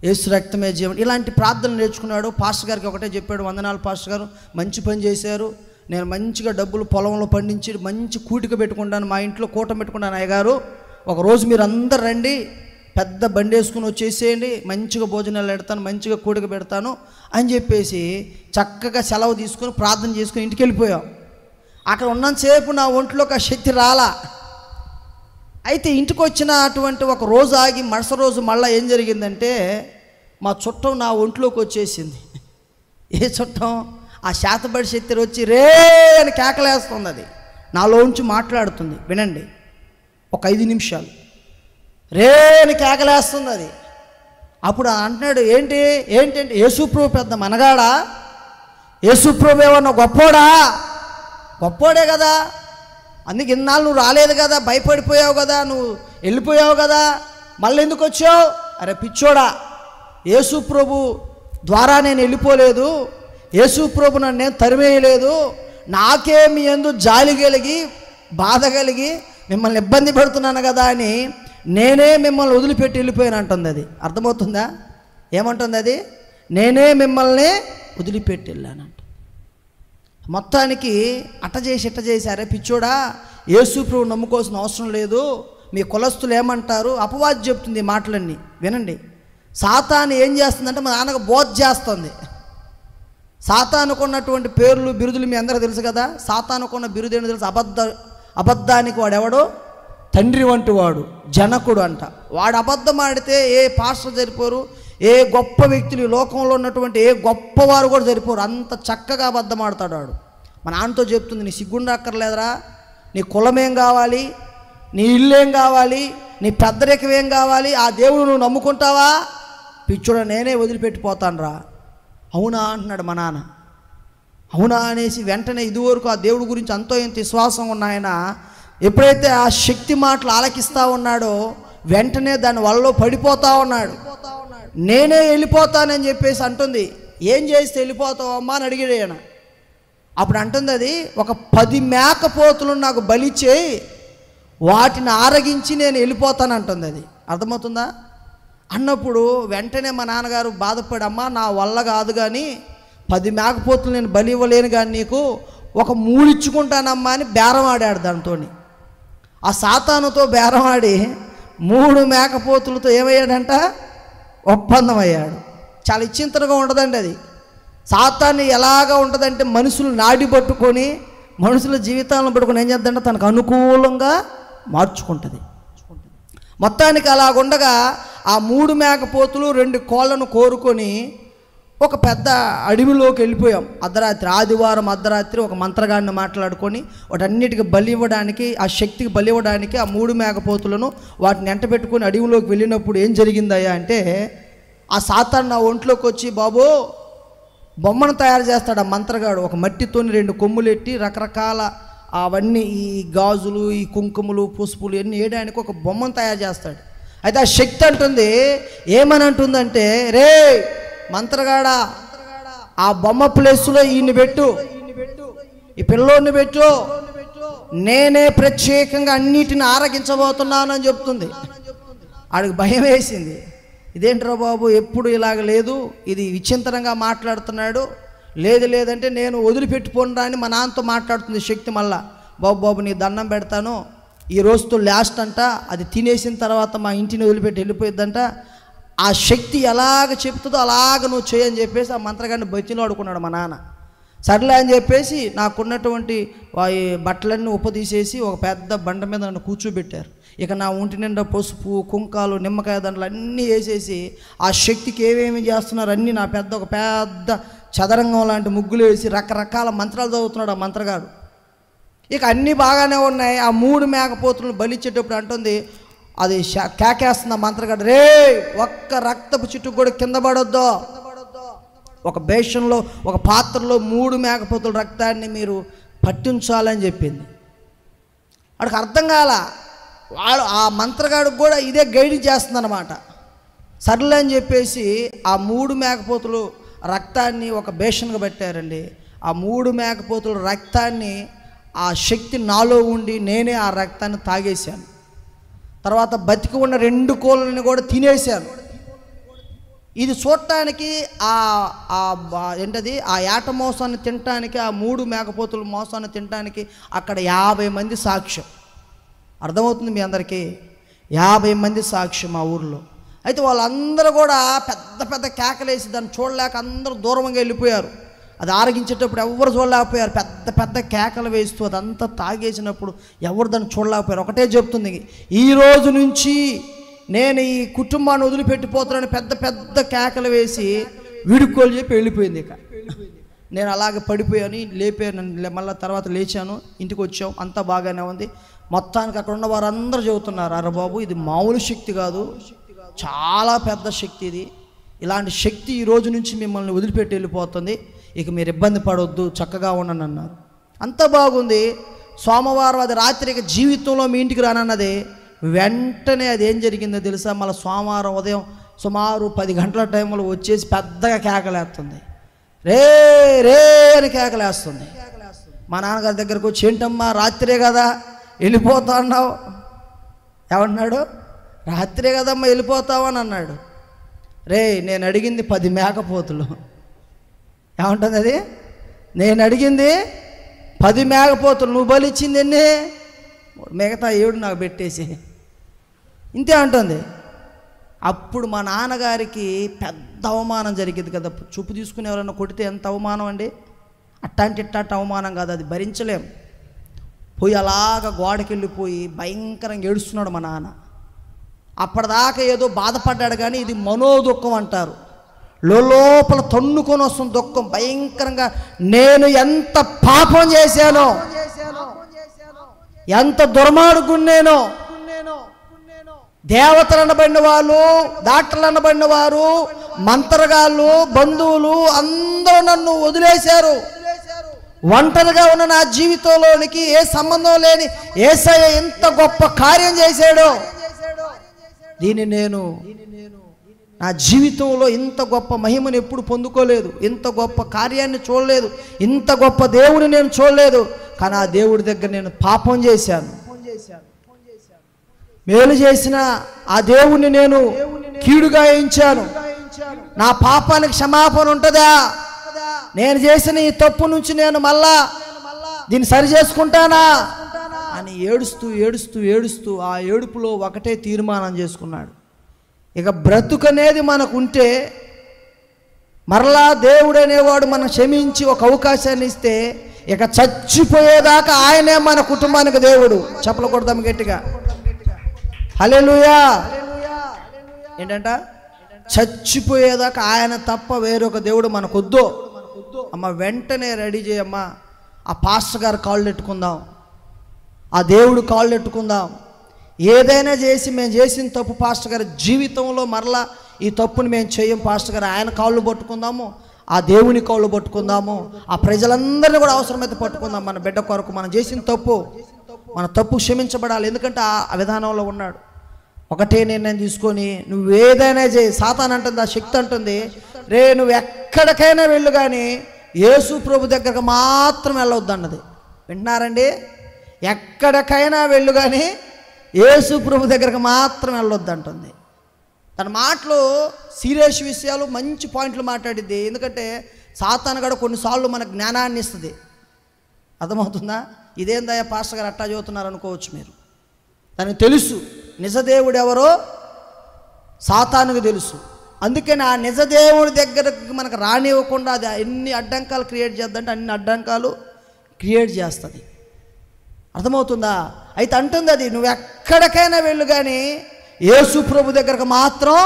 యేసు రక్తమే జీవం, ఇలాంటి ప్రార్థనలు నేర్చుకున్నాడు. పాస్టర్ గారికి ఒకటే చెప్పాడు, వందనాలు పాస్టర్ గారు, మంచి పని చేశారు, నేను మంచిగా డబ్బులు పొలంలో పండించి మంచి కూటిక పెట్టుకుంటాను, మా ఇంట్లో కూటం పెట్టుకుంటాను అయ్యగారు, ఒకరోజు మీరు అందరు రండి, పెద్ద బండి వేసుకుని వచ్చేసేయండి, మంచిగా భోజనాలు పెడతాను, మంచిగా కూడిక పెడతాను అని చెప్పేసి చక్కగా సెలవు తీసుకుని ప్రార్థన చేసుకుని ఇంటికి వెళ్ళిపోయాం. అక్కడ ఉన్నంతసేపు నా ఒంట్లోకి ఆ శక్తి రాలా. అయితే ఇంటికి వచ్చిన అటువంటి ఒక రోజు ఆగి మరుసటి రోజు మళ్ళీ ఏం జరిగిందంటే మా చుట్టం నా ఒంట్లోకి వచ్చేసింది. ఏ చుట్టం? ఆ శాతబడి శక్తి వచ్చి రే అని కేకలేస్తుంది. అది నాలోంచి మాట్లాడుతుంది, వినండి ఒక 5 నిమిషాలు. రే అని కేకలేస్తుంది అది. అప్పుడు అంటున్నాడు, ఏంటి ఏంటంటే యేసుప్రభు పెద్ద మనగాడా, యేసుప్రభు ఏమన్నా గొప్పోడే కదా, అందుకు ఇన్నాళ్ళు నువ్వు రాలేదు కదా, భయపడిపోయావు కదా, నువ్వు వెళ్ళిపోయావు కదా, మళ్ళీ ఎందుకు వచ్చావు? అరే పిచ్చోడా, యేసుప్రభు ద్వారా నేను వెళ్ళిపోలేదు, యేసుప్రభు నన్ను నేను తరిమేయలేదు, నాకే మీ యందు జాలి కలిగి బాధ కలిగి మిమ్మల్ని ఇబ్బంది పెడుతున్నాను కదా అని నేనే మిమ్మల్ని వదిలిపెట్టి వెళ్ళిపోయాను అంటుంది. అది అర్థమవుతుందా? ఏమంటుంది అది? నేనే మిమ్మల్ని వదిలిపెట్టి వెళ్ళానంట. మొత్తానికి ఇట్ట చేసి అరే పిచ్చోడా, యేసు ప్రభువు నమ్ముకోవాల్సిన అవసరం లేదు, మీ కులస్తులు ఏమంటారు, అపవాది చెప్తుంది ఈ మాటలన్నీ. వినండి, సాతాను ఏం చేస్తుందంటే మా నాన్నకు బోధ చేస్తుంది. సాతానుకున్నటువంటి పేర్లు బిరుదులు మీ అందరూ తెలుసు కదా. సాతానుకున్న బిరుదు ఏంటో తెలుసు? అబద్ధానికి వాడెవడో తండ్రి వంటి వాడు, జనకుడు అంట. వాడు అబద్ధం ఆడితే ఏ పాస్టర్ సరిపోరు, ఏ గొప్ప వ్యక్తులు ఈ లోకంలో ఉన్నటువంటి ఏ గొప్పవారు కూడా సరిపోరు, అంత చక్కగా అబద్ధం ఆడతాడు వాడు. మా నాన్నతో చెప్తుంది, నీ సిగ్గుండక్కర్లేదురా, నీ కులమేం కావాలి, నీ ఇల్లేం కావాలి, నీ పెద్దరికం ఏం కావాలి, ఆ దేవుడు నువ్వు నమ్ముకుంటావా? పిచ్చుడ నేనే వదిలిపెట్టిపోతాను రా. అవునా అంటున్నాడు మా నాన్న. అవునా అనేసి వెంటనే ఇదివరకు ఆ దేవుడి గురించి అంతో ఎంత విశ్వాసం ఉన్న ఆయన ఎప్పుడైతే ఆ శక్తి మాటలు ఆలకిస్తూ ఉన్నాడో వెంటనే దాని వల్ల పడిపోతూ ఉన్నాడు. నేనే వెళ్ళిపోతానని చెప్పేసి అంటుంది. ఏం చేస్తే వెళ్ళిపోతావమ్మా అని అడిగాడు ఆయన. అప్పుడు అంటుంది అది, ఒక 10 మేకపోతులను నాకు బలిచ్చేయి, వాటిని ఆరగించి నేను వెళ్ళిపోతానంటుంది. అది అర్థమవుతుందా? అన్నప్పుడు వెంటనే మా నాన్నగారు బాధపడి, అమ్మా నా వల్ల కాదు కానీ 10 మేకపోతులు నేను బలి ఇవ్వలేను కానీ నీకు ఒక 3 ఇచ్చుకుంటానమ్మా అని బేరం ఆడాడు. దాంతో ఆ సాతానుతో బేరం ఆడి 3 మేకపోతులతో ఏమయ్యాడంట, ఒప్పందం అయ్యాడు. చాలా ఇచ్చింతగా ఉంటుందండి అది. సాతాన్ని ఎలాగా ఉంటుందంటే మనుషులు నాడి పట్టుకొని మనుషుల జీవితాలను పట్టుకొని ఏం చేద్దంటే తనకు అనుకూలంగా మార్చుకుంటుంది. మొత్తానికి అలాగుండగా ఆ 3 మేకపోతులు 2 కోళ్ళను కోరుకొని ఒక పెద్ద అడవిలోకి వెళ్ళిపోయాం. అర్ధరాత్రి, ఆదివారం అర్ధరాత్రి ఒక మంత్రగాడిని మాట్లాడుకొని వాటన్నిటికి బలి ఇవ్వడానికి, ఆ శక్తికి బలి ఇవ్వడానికి ఆ 3 మేకపోతులను వాటిని ఎంట పెట్టుకొని అడవిలోకి వెళ్ళినప్పుడు ఏం జరిగిందయ్యా అంటే, ఆ సాతాను నా ఒంట్లోకి వచ్చి, బాబు బొమ్మను తయారు చేస్తాడు ఆ మంత్రగాడు. ఒక మట్టితోని 2 కొమ్ములు ఎట్టి రకరకాల అవన్నీ ఈ గాజులు, ఈ కుంకుమలు, పసుపులు ఇవన్నీ వేయడానికి ఒక బొమ్మను తయారు చేస్తాడు. అయితే ఆ శక్తి అంటుంది, ఏమని అంటుందంటే, రే మంత్రగాడా, ఆ బొమ్మ ప్లేస్లో ఈయన్ని పెట్టు, ఈ పిల్లోడిని పెట్టు, నేనే ప్రత్యేకంగా అన్నిటిని ఆరగించబోతున్నాను అని చెప్తుంది. ఆడికి భయం వేసింది. ఇదేంట్రా బాబు, ఎప్పుడు ఇలాగ లేదు, ఇది విచింతరంగా మాట్లాడుతున్నాడు, లేదంటే నేను వదిలిపెట్టిపోనురా అని మా నాన్నతో మాట్లాడుతుంది శక్తి. మళ్ళా బాబు నీ దండం పెడతాను, ఈ రోజుతో లాస్ట్ అంట, అది తినేసిన తర్వాత మా ఇంటిని వదిలిపెట్టి వెళ్ళిపోయిద్దంట, ఆ శక్తి ఎలాగ చెప్తుందో అలాగ నువ్వు చేయని చెప్పేసి ఆ మంత్రగాడిని బతిలో ఆడుకున్నాడు మా నాన్న. సర్లే అని చెప్పేసి నాకున్నటువంటి బట్టలన్నీ ఉపదీసేసి ఒక పెద్ద బండ మీద నన్ను కూర్చోబెట్టారు. ఇక నా ఒంటి నిండా పసుపు, కుంకాలు, నిమ్మకాయ దండలు అన్నీ వేసేసి ఆ శక్తికి ఏమేమి చేస్తున్నారు అన్నీ ఒక పెద్ద చదరంగం లాంటి ముగ్గులు వేసి రకరకాల మంత్రాలు చదువుతున్నాడు ఆ మంత్రగాడు. ఇక అన్నీ బాగానే ఉన్నాయి. ఆ 3 మేకపోతులను బలిచ్చేటప్పుడు అంటుంది, అది కేకేస్తున్న మంత్రగాడు, రే ఒక్క రక్తపు చుట్టూ కూడా కింద పడొద్దు, ఒక బేషన్లో, ఒక పాత్రలో 3 మేకపోతుల రక్తాన్ని మీరు పట్టించాలని చెప్పింది. వాడికి అర్థం కాల. వాడు ఆ మంత్రగాడికి కూడా ఇదే గైడ్ చేస్తుందన్నమాట. సర్లే అని చెప్పేసి ఆ 3 మేకపోతులు రక్తాన్ని ఒక బేషన్గా పెట్టారండి. ఆ 3 మేకపోతుల రక్తాన్ని, ఆ శక్తి నాలో ఉండి నేనే ఆ రక్తాన్ని తాగేశాను. తర్వాత బతికి ఉన్న 2 కోళ్ళని కూడా తినేశాను. ఇది చూడటానికి ఏంటది, ఆ ఏట మోసాన్ని తినటానికి, ఆ 3 మేకపోతుల మోసాన్ని తినటానికి అక్కడ 50 మంది సాక్ష్యం. అర్థమవుతుంది మీ అందరికీ? 50 మంది సాక్ష్యం మా ఊర్లో. అయితే వాళ్ళందరూ కూడా పెద్ద పెద్ద కేకలేసి దాన్ని చూడలేక అందరూ దూరంగా వెళ్ళిపోయారు. అది ఆరగించేటప్పుడు ఎవరు చూడలేకపోయారు. పెద్ద పెద్ద కేకలు వేస్తూ అదంతా తాగేసినప్పుడు ఎవరు దాన్ని చూడలేకపోయారు. ఒకటే చెప్తుంది, ఈ రోజు నుంచి నేను ఈ కుటుంబాన్ని వదిలిపెట్టిపోతున్నాను పెద్ద పెద్ద కేకలు వేసి విడుకోలు చెప్పి వెళ్ళిపోయింది. ఇక నేను అలాగే పడిపోయాను, లేపాను, మళ్ళీ తర్వాత లేచాను, ఇంటికి వచ్చాం, అంతా బాగానే ఉంది. మొత్తానికి అక్కడ ఉన్న వారందరూ చెబుతున్నారు, అరే బాబు ఇది మామూలు శక్తి కాదు, చాలా పెద్ద శక్తి ఇది. ఇలాంటి శక్తి ఈ రోజు నుంచి మిమ్మల్ని వదిలిపెట్టి వెళ్ళిపోతుంది, ఇక మీరు ఇబ్బంది పడవద్దు, చక్కగా ఉండని అన్నారు. అంత బాగుంది. సోమవారం అది రాత్రికి జీవితంలో మీ ఇంటికి రానన్నది. వెంటనే అది ఏం జరిగిందో తెలుసా? మళ్ళీ సోమవారం ఉదయం సుమారు 10 గంటల టైంలో వచ్చేసి పెద్దగా కేకలేస్తుంది. రే రే అని కేకలేస్తుంది. మా నాన్నగారి దగ్గరకు వచ్చి, ఏంటమ్మా రాత్రే కదా వెళ్ళిపోతా అన్నావు? ఏమన్నాడు? రాత్రే కదమ్మా వెళ్ళిపోతావు అని అన్నాడు. రే నేను అడిగింది 10 మేకపోతులు. ఏమంటుంది అది? నేను అడిగింది 10 మేకపోతులు, నువ్వు బలిచ్చింది ఎన్ని? మిగతా 7 నాకు పెట్టేసి, ఇంతే అంటుంది. అప్పుడు మా నాన్నగారికి పెద్ద అవమానం జరిగింది కదా. చూపు తీసుకుని ఎవరైనా కొడితే ఎంత అవమానం అండి. అట్టాంటి అవమానం కాదు, అది భరించలేం. పోయి అలాగ గోడకి వెళ్ళిపోయి భయంకరంగా ఏడుస్తున్నాడు మా నాన్న. అప్పటిదాకా ఏదో బాధపడ్డాడు, కానీ ఇది మనోదుఖం అంటారు. లోపల తన్నుకొని వస్తుంది దుఃఖం భయంకరంగా. నేను ఎంత పాపం చేశానో, ఎంత దుర్మార్గున్నేనో. దేవతలు అనబడిన వాళ్ళు, డాక్టర్లు అనబడిన వారు, మంత్రగాళ్ళు, బంధువులు అందరూ నన్ను వదిలేశారు. ఒంటరిగా ఉన్న నా జీవితంలోనికి ఏ సంబంధం లేని యేసయ్య ఎంత గొప్ప కార్యం చేశాడో, దీన్ని నేను నా జీవితంలో ఇంత గొప్ప మహిమను ఎప్పుడు పొందుకోలేదు, ఇంత గొప్ప కార్యాన్ని చూడలేదు, ఇంత గొప్ప దేవుని నేను చూడలేదు. కానీ ఆ దేవుడి దగ్గర నేను పాపం చేశాను, మేలు చేసిన ఆ దేవుణ్ణి నేను కీడుగా ఎంచాను. నా పాపానికి క్షమాపణ ఉంటుందా? నేను చేసిన ఈ తప్పు నుంచి నేను మళ్ళా దీన్ని సరి చేసుకుంటానా అని ఏడుస్తూ ఏడుస్తూ ఏడుస్తూ ఆ ఏడుపులో ఒకటే తీర్మానం చేసుకున్నాడు. ఇక బ్రతుకనేది మనకుంటే, మరలా దేవుడు అనేవాడు మనం క్షమించి ఒక అవకాశాన్ని ఇస్తే, ఇక చచ్చిపోయేదాకా ఆయనే మన కుటుంబానికి దేవుడు. చెప్పలు కొడదాం గట్టిగా, హల్లెలూయా. ఏంటంట? చచ్చిపోయేదాకా ఆయన తప్ప వేరొక దేవుడు మనకొద్దు. అమ్మ వెంటనే రెడీ చేయమ్మా, ఆ పాస్టర్ గారు కాళ్ళు ఎట్టుకుందాం, ఆ దేవుడు కాళ్ళు ఎట్టుకుందాం. ఏదైనా చేసి మేము చేసిన తప్పు పాస్టర్ గారి జీవితంలో మరలా ఈ తప్పుని మేము చేయం పాస్టర్ గారు, ఆయన కాళ్ళు పట్టుకుందాము, ఆ దేవుని కాళ్ళు పట్టుకుందాము, ఆ ప్రజలందరినీ కూడా అవసరమైతే పట్టుకుందాం. మన బిడ్డ కొరకు మనం చేసిన తప్పు, మన తప్పు క్షమించబడాలి. ఎందుకంటే ఆ విధానంలో ఉన్నాడు. ఒకటే నిర్ణయం తీసుకొని నువ్వు ఏదైనా చేయి. సాతాన్ అంటుంది, ఆ శక్తి అంటుంది, రే నువ్వు ఎక్కడికైనా వెళ్ళు కానీ యేసు ప్రభు దగ్గరకు మాత్రం వెళ్ళవద్దు అన్నది. వింటున్నారండి? ఎక్కడికైనా వెళ్ళు కానీ యేసు ప్రభు దగ్గరకు మాత్రం వెళ్ళొద్దు అంటుంది. తన మాటలు సీరియస్ విషయాలు, మంచి పాయింట్లు మాట్లాడిద్ది. ఎందుకంటే సాతాను కూడా కొన్నిసార్లు మనకు జ్ఞానాన్ని ఇస్తుంది. అర్థమవుతుందా? ఇదేందయ్యా పాస్టర్ గారు అట్టా చదువుతున్నారు అనుకోవచ్చు మీరు. తనకు తెలుసు నిజదేవుడు ఎవరో సాతానుకు తెలుసు. అందుకని ఆ నిజదేవుడి దగ్గరకు మనకు రానివ్వకుండా అది ఎన్ని అడ్డంకాలు క్రియేట్ చేద్దంటే అన్ని అడ్డంకాలు క్రియేట్ చేస్తుంది. అర్థమవుతుందా? అయితే అంటుంది అది, నువ్వు ఎక్కడికైనా వెళ్ళు కానీ యేసు ప్రభు దగ్గరకు మాత్రం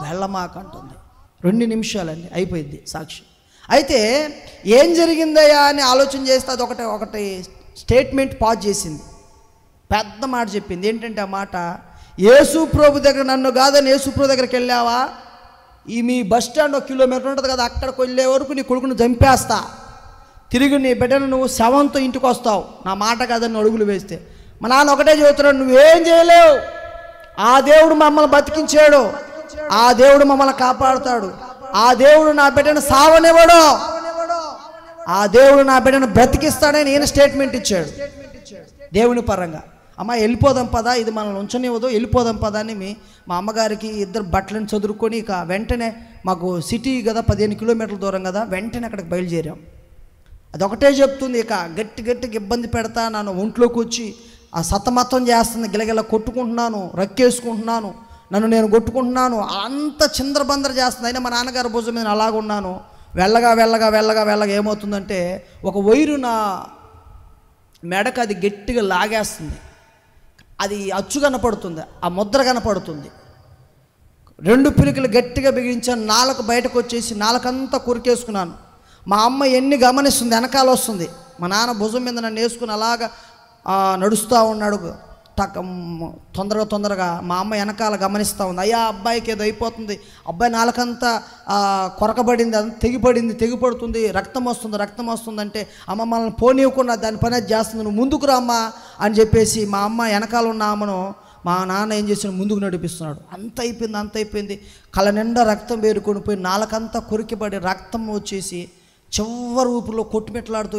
వెళ్ళమాకంటుంది. 2 నిమిషాలండి అయిపోయింది సాక్షి. అయితే ఏం జరిగిందయ్యా అని ఆలోచన చేస్తే అది ఒకటి స్టేట్మెంట్ పాజ్ చేసింది, పెద్ద మాట చెప్పింది. ఏంటంటే ఆ మాట, యేసు ప్రభు దగ్గర నన్ను కాదని యేసు ప్రభు దగ్గరికి వెళ్ళావా? ఈ మీ బస్ స్టాండ్ 1 కిలోమీటర్ ఉంటుంది కదా, అక్కడికి వెళ్ళే వరకు నీ కొడుకుని చంపేస్తా, తిరిగి నీ బిడ్డను నువ్వు శవంతో ఇంటికి వస్తావు, నా మాట కాదని అడుగులు వేస్తే. మా నాన్న ఒకటే చెబుతున్నాడు, నువ్వేం చేయలేవు, ఆ దేవుడు మమ్మల్ని బతికించాడు, ఆ దేవుడు మమ్మల్ని కాపాడుతాడు, ఆ దేవుడు నా బిడ్డను సావనివ్వడు, ఆ దేవుడు నా బిడ్డను బ్రతికిస్తాడని నేను స్టేట్మెంట్ ఇచ్చాడు దేవుని పరంగా. అమ్మ వెళ్ళిపోదాం పదా, ఇది మనల్ని ఉంచనివ్వదు, వెళ్ళిపోదాం పదా అని మా అమ్మగారికి ఇద్దరు బట్టలను చదువుకొని ఇక వెంటనే, మాకు సిటీ కదా 15 కిలోమీటర్ల దూరం కదా, వెంటనే అక్కడికి బయలుదేరాం. అదొకటే చెప్తుంది, ఇక గట్టిగా ఇబ్బంది పెడతా, నన్ను ఒంట్లోకి వచ్చి ఆ సతమతం చేస్తుంది, గిలగిల కొట్టుకుంటున్నాను, రక్కేసుకుంటున్నాను, నన్ను నేను కొట్టుకుంటున్నాను, అంత చిందరబందర చేస్తుంది. అయినా మా నాన్నగారి భుజం మీద అలాగున్నాను. వెళ్ళగా ఏమవుతుందంటే, ఒక వైరు నా మెడకు అది గట్టిగా లాగేస్తుంది, అది అచ్చు కనపడుతుంది, ఆ ముద్ర కనపడుతుంది. 2 పిలుకలు గట్టిగా బిగించాను, నాలుక బయటకు వచ్చేసి నాలుకంతా కొరికేసుకున్నాను. మా అమ్మ ఎన్ని గమనిస్తుంది, వెనకాల వస్తుంది. మా నాన్న భుజం మీద నన్ను వేసుకుని అలాగా నడుస్తూ ఉన్నాడు. తొందరగా మా అమ్మ వెనకాల గమనిస్తూ ఉంది. అయ్యా అబ్బాయికి ఏదో అయిపోతుంది, అబ్బాయి నాలుకంతా కొరకబడింది, అంత తెగిపడుతుంది, రక్తం వస్తుంది అంటే, అమ్మ మనల్ని పోనీయకుండా దాని పని అది చేస్తుంది, నువ్వు ముందుకు రామ్మా అని చెప్పేసి మా అమ్మ వెనకాల ఉన్న ఆమెను మా నాన్న ఏం చేసిన ముందుకు నడిపిస్తున్నాడు. అంత అయిపోయింది, కళ్ళ నిండా రక్తం వేరుకొని పోయి నాలుకంతా కొరికిపడి రక్తం వచ్చేసి చివరి ఊపిరిలో కొట్టుమిట్లాడుతూ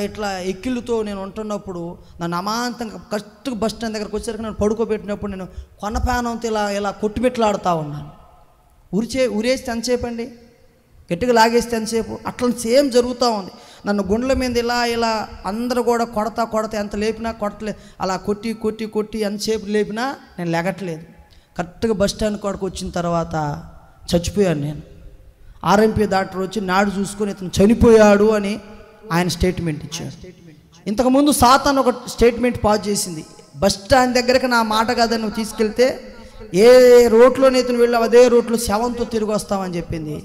ఇట్లా ఎక్కిళ్ళతో నేను ఉంటున్నప్పుడు నన్ను అమాంతంగా కరెక్ట్గా బస్ స్టాండ్ దగ్గరకు వచ్చేసరికి నన్ను పడుకోబెట్టినప్పుడు నేను కొనపానంతో ఇలా కొట్టుమిట్లాడుతూ ఉన్నాను. ఉరేస్తే ఎంతసేపు అండి, గట్టిగా లాగేస్తే ఎంతసేపు, అట్లా సేమ్ జరుగుతూ ఉంది. నన్ను గుండెల మీద ఇలా అందరూ కూడా కొడతా ఎంత లేపినా కొట్టలేదు, అలా కొట్టి ఎంతసేపు లేపినా నేను లెగట్లేదు. కరెక్ట్గా బస్ స్టాండ్ కాడికి వచ్చిన తర్వాత చచ్చిపోయాను నేను. ఆర్ఎంపీ డాక్టర్ వచ్చి నాడు చూసుకొని ఇతను చనిపోయాడు అని ఆయన స్టేట్మెంట్ ఇచ్చాడు. ఇంతకుముందు సాతాన్ ఒక స్టేట్మెంట్ పాస్ చేసింది, బస్ స్టాండ్ దగ్గరకు నా మాట కాదని నువ్వు తీసుకెళ్తే ఏ రోడ్లోనే ఇతను వెళ్ళావు అదే రోడ్లో శవంతో తిరిగి వస్తామని చెప్పింది.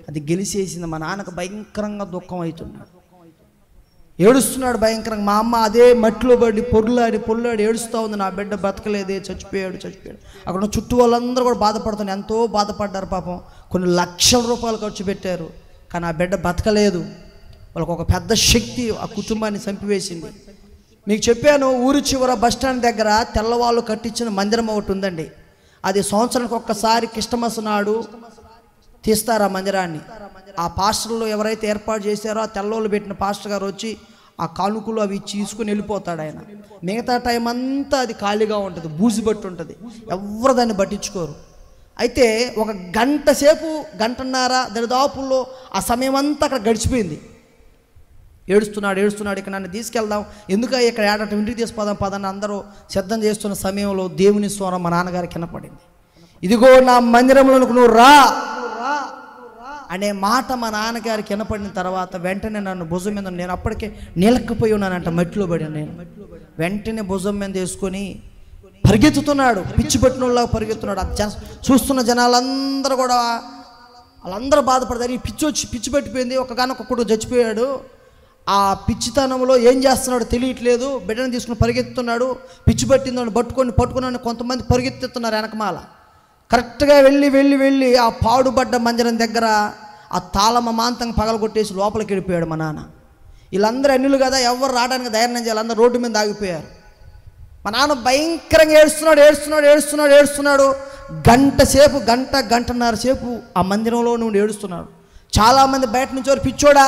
అది గెలిచేసింది. మా నాన్నకు భయంకరంగా దుఃఖం అవుతున్నాడు, ఏడుస్తున్నాడు భయంకరంగా. మా అమ్మ అదే మట్టిలో పడి పొర్లాడి ఏడుస్తూ ఉంది, నా బిడ్డ బ్రతకలేదే, చచ్చిపోయాడు. అక్కడ చుట్టూ వాళ్ళందరూ కూడా బాధపడుతున్నారు, ఎంతో బాధపడ్డారు పాపం. కొన్ని లక్షల రూపాయలు ఖర్చు పెట్టారు, కానీ ఆ బిడ్డ బ్రతకలేదు. వాళ్ళకు ఒక పెద్ద శక్తి ఆ కుటుంబాన్ని చంపివేసింది. మీకు చెప్పాను, ఊరి చివర బస్టాండ్ దగ్గర తెల్లవాళ్ళు కట్టించిన మందిరం ఒకటి ఉందండి. అది సంవత్సరానికి ఒక్కసారి క్రిస్టమస్ నాడు తీస్తారు ఆ మందిరాన్ని. ఆ పాస్టర్లు ఎవరైతే ఏర్పాటు చేశారో ఆ తెల్లవాళ్ళు పెట్టిన పాస్టర్ గారు వచ్చి ఆ కానుకలు అవి తీసుకుని వెళ్ళిపోతాడు ఆయన. మిగతా టైం అంతా అది ఖాళీగా ఉంటుంది, బూజు బట్టి ఉంటుంది, ఎవరు దాన్ని పట్టించుకోరు. అయితే ఒక గంటన్నర దరిదాపుల్లో ఆ సమయం అంతా అక్కడ గడిచిపోయింది. ఏడుస్తున్నాడు, ఇక నన్ను తీసుకెళ్దాం, ఎందుక ఇక్కడ ఏడట ఇంటికి తీసిపోదాం పదని అందరూ సిద్ధం చేస్తున్న సమయంలో దేవుని స్వరం మా నాన్నగారికి వినపడింది. ఇదిగో నా మందిరంలోనికి నువ్వు రా అనే మాట మా నాన్నగారికి వినపడిన తర్వాత వెంటనే నన్ను భుజం మీద, నేను అప్పటికే నీలక్కపోయి ఉన్నానంట, మట్టిలో పడిన నేను వెంటనే భుజం మీద వేసుకొని పరిగెత్తుతున్నాడు, పిచ్చి పట్టినోళ్ళగా పరిగెత్తున్నాడు. చూస్తున్న జనాలందరూ కూడా వాళ్ళందరూ బాధపడతారు, ఈ పిచ్చి పట్టిపోయింది, ఒక్కగానొక్కడు చచ్చిపోయాడు, ఆ పిచ్చితనంలో ఏం చేస్తున్నాడు తెలియట్లేదు, బిడ్డను తీసుకుని పరిగెత్తుతున్నాడు, పిచ్చి పట్టిందని పట్టుకున్నాను. కొంతమంది పరిగెత్తుతున్నారు వెనకమాల. కరెక్ట్గా వెళ్ళి ఆ పాడుబడ్డ మందిరం దగ్గర ఆ తాళమ మాంతంగా పగలగొట్టేసి లోపలికి వెళ్ళిపోయాడు మా నాన్న. వీళ్ళందరూ అన్యులు కదా, ఎవరు రావడానికి ధైర్యం చేయాలి, అందరూ రోడ్డు మీద ఆగిపోయారు. మా నాన్న భయంకరంగా ఏడుస్తున్నాడు. గంటన్నర సేపు ఆ మందిరంలో నుండి ఏడుస్తున్నాడు. చాలామంది బయట నుంచి వారు, పిచ్చోడా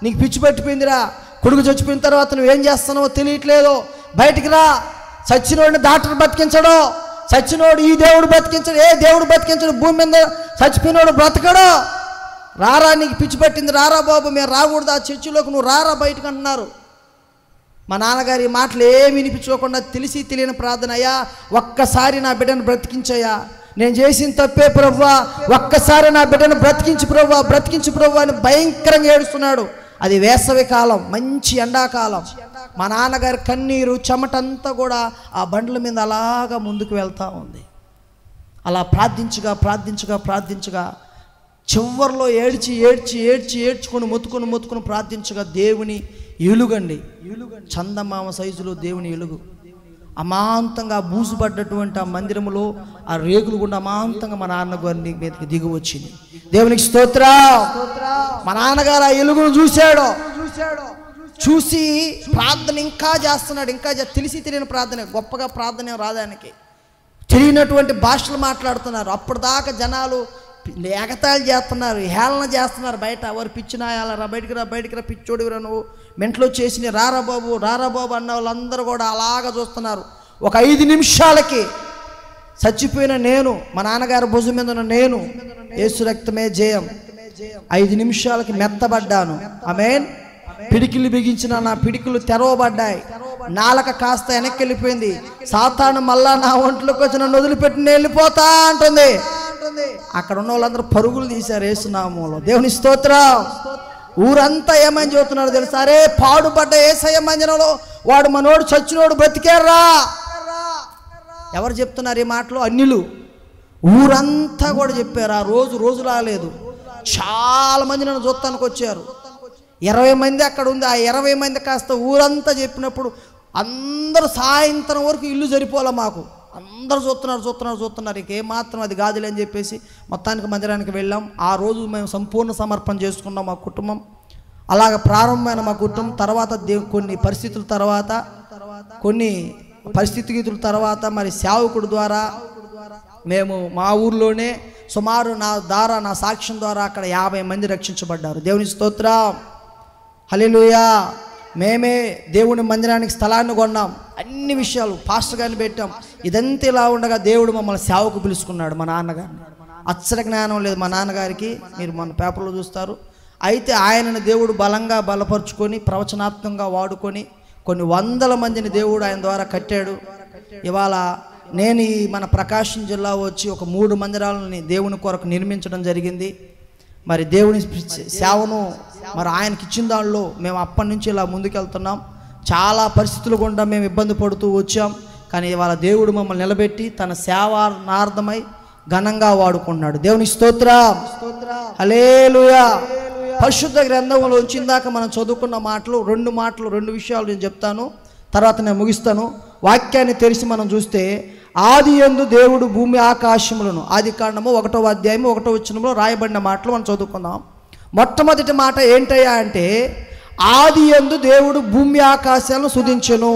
నీకు పిచ్చి పట్టిపోయిందిరా, కొడుకు చచ్చిపోయిన తర్వాత నువ్వేం చేస్తున్నావో తెలియట్లేదు, బయటికి రా, చచ్చినోడిని డాక్టర్ బతికించడు, చచ్చినోడు ఈ దేవుడు బతికించడు, ఏ దేవుడు బతికించడు, భూమి మీద చచ్చిపోయినోడు బ్రతకడు, రారా నీకు పిచ్చి పట్టింది, రారా బాబు, మేము రాకూడదు ఆ చర్చిలోకి, నువ్వు రారా బయటకు అంటున్నారు. మా నాన్నగారి మాటలు ఏమి వినిపించుకోకుండా తెలిసి తెలియని ప్రార్థన, అయ్యా ఒక్కసారి నా బిడ్డను బ్రతికించయ్యా, నేను చేసిన తప్పే ప్రభువా, ఒక్కసారి నా బిడ్డను బ్రతికించు ప్రభువా అని భయంకరంగా ఏడుస్తున్నాడు. అది వేసవి కాలం, మంచి ఎండాకాలం. మా నాన్నగారి కన్నీరు చెమటంతా కూడా ఆ బండ్ల మీద అలాగా ముందుకు వెళ్తూ ఉంది. అలా ప్రార్థించగా చివర్లో ఏడ్చుకొని మొత్తుకొని ప్రార్థించగా దేవుని ఎలుగండి, చందమామ సైజులో దేవుని ఎలుగు అమాంతంగా బూజుపడ్డటువంటి ఆ మందిరంలో ఆ రేకులు గుండా అమాంతంగా మా నాన్నగారి మీదకి దిగి వచ్చింది. దేవునికి స్తోత్రం. మా నాన్నగారు ఆ ఎలుగును చూశాడు. చూసి ప్రార్థన ఇంకా చేస్తున్నాడు. ఇంకా తెలిసి తెలియని ప్రార్థన, గొప్పగా ప్రార్థన రాదానికి తెలియనటువంటి భాషలు మాట్లాడుతున్నారు. అప్పటిదాకా జనాలు ఎగతాళి చేస్తున్నారు, హేళన చేస్తున్నారు. బయట ఎవరు పిచ్చినాయాలరా, బయటికి రా పిచ్చోడివిరా నువ్వు, మెంట్లో చేసిన రారా బాబు అన్న వాళ్ళందరూ కూడా అలాగా చూస్తున్నారు. ఒక 5 నిమిషాలకి చచ్చిపోయిన నేను, మా నాన్నగారు భుజం మీద ఉన్న నేను, యేసు రక్తమే జయం, 5 నిమిషాలకి మెత్తబడ్డాను. ఆమేన్. పిడికిలు బిగించిన నా పిడికిలు తెరవబడ్డాయి. నాలక కాస్త వెనక్కి వెళ్ళిపోయింది. సాతాను మళ్ళా నా ఒంట్లోకి వచ్చి నన్ను వదిలిపెట్టి వెళ్ళిపోతా అంటుంది. అక్కడ ఉన్న వాళ్ళందరూ పరుగులు తీశారు యేసునామములో. దేవుని స్తోత్రం. ఊరంతా ఏమని చెబుతున్నారు తెలుసా? అరే పాడుపడ్డ యేసయ్య మందిరంలో వాడు మనోడు చచ్చినోడు బ్రతికారా. ఎవరు చెప్తున్నారు ఈ మాటలు? అన్యులు. ఊరంతా కూడా చెప్పారు. ఆ రోజు రాలేదు. చాలా మంది నన్ను చూస్తానికి వచ్చారు. 20 మంది అక్కడ ఉంది. ఆ 20 మంది కాస్త ఊరంతా చెప్పినప్పుడు అందరూ సాయంత్రం వరకు ఇల్లు సరిపోలే మాకు. అందరూ చూస్తున్నారు. ఇంకేమాత్రం అది కాదులే అని చెప్పేసి మొత్తానికి మందిరానికి వెళ్ళాం. ఆ రోజు మేము సంపూర్ణ సమర్పణ చేసుకున్నాం మా కుటుంబం. అలాగ ప్రారంభమైన మా కుటుంబం తర్వాత కొన్ని పరిస్థితుల తర్వాత, కొన్ని పరిస్థితుల తర్వాత మరి సేవకుడు ద్వారా మేము మా ఊర్లోనే సుమారు నా సాక్ష్యం ద్వారా అక్కడ 50 మంది రక్షించబడ్డారు. దేవుని స్తోత్రం. హల్లెలూయా. మేమే దేవుని మందిరానికి స్థలాన్ని కొన్నాం. అన్ని విషయాలు పాస్టర్ గారిని పెట్టాం. ఇదంతా ఇలా ఉండగా దేవుడు మమ్మల్ని సేవకు పిలుచుకున్నాడు. మా నాన్నగారిని అక్షర జ్ఞానం లేదు మా నాన్నగారికి, మీరు మన పేపర్లో చూస్తారు. అయితే ఆయనను దేవుడు బలంగా బలపరుచుకొని ప్రవచనాత్మకంగా వాడుకొని కొన్ని 100 మందిని దేవుడు ఆయన ద్వారా కట్టాడు. ఇవాళ నేను ఈ మన ప్రకాశం జిల్లా వచ్చి ఒక 3 మందిరాలని దేవుని కొరకు నిర్మించడం జరిగింది. మరి దేవుని సేవను మరి ఆయనకి ఇచ్చిన దానిలో మేము అప్పటి నుంచి ఇలా ముందుకెళ్తున్నాం. చాలా పరిస్థితులు గుండా మేము ఇబ్బంది పడుతూ వచ్చాం. కానీ ఇవాళ దేవుడు మమ్మల్ని నిలబెట్టి తన సేవానార్థమై ఘనంగా వాడుకున్నాడు. దేవుని స్తోత్రం. హల్లెలూయా. పరిశుద్ధ గ్రంథంలో ఉంచిందాక మనం చదువుకున్న మాటలు 2 విషయాలు నేను చెప్తాను, తర్వాత నేను ముగిస్తాను. వాక్యాన్ని తెరిచి మనం చూస్తే ఆది యందు దేవుడు భూమి ఆకాశములను, ఆది కాండము 1వ అధ్యాయం 1వ వచనంలో రాయబడిన మాటలు మనం చదువుకుందాం. మొట్టమొదటి మాట ఏంటయ్యా అంటే ఆది యందు దేవుడు భూమి ఆకాశాలను సృజించెను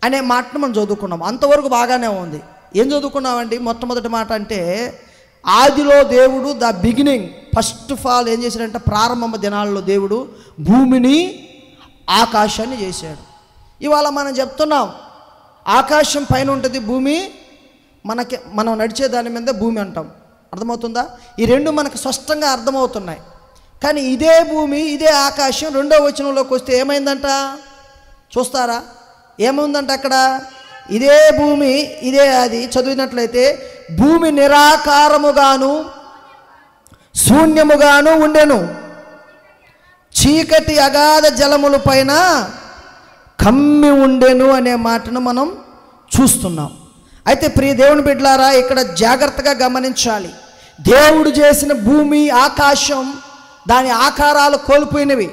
అనే మాటను మనం చదువుకున్నాం. అంతవరకు బాగానే ఉంది. ఏం చదువుకున్నామండి? మొట్టమొదటి మాట అంటే ఆదిలో దేవుడు the beginning, first of all ఏం చేశాడంటే ప్రారంభ దినాల్లో దేవుడు భూమిని ఆకాశాన్ని చేశాడు. ఇవాళ మనం చెప్తున్నాం ఆకాశం పైన ఉంటుంది, భూమి మనం నడిచే దాని మీద భూమి అంటాం. అర్థమవుతుందా? ఈ 2 మనకు స్పష్టంగా అర్థమవుతున్నాయి. కానీ ఇదే భూమి ఇదే ఆకాశం 2వ వచనంలోకి వస్తే ఏమైందంట చూస్తారా? ఏముందంట అక్కడ? ఇదే భూమి ఇదే అది చదివినట్లయితే భూమి నిరాకారముగాను శూన్యముగాను ఉండెను, చీకటి అగాధ జలముల పైన కమ్మి ఉండెను అనే మాటను మనం చూస్తున్నాం. అయితే ప్రియ దేవుని బిడ్డలారా, ఇక్కడ జాగ్రత్తగా గమనించాలి. దేవుడు చేసిన భూమి ఆకాశం దాని ఆకారాలు కోల్పోయినవి,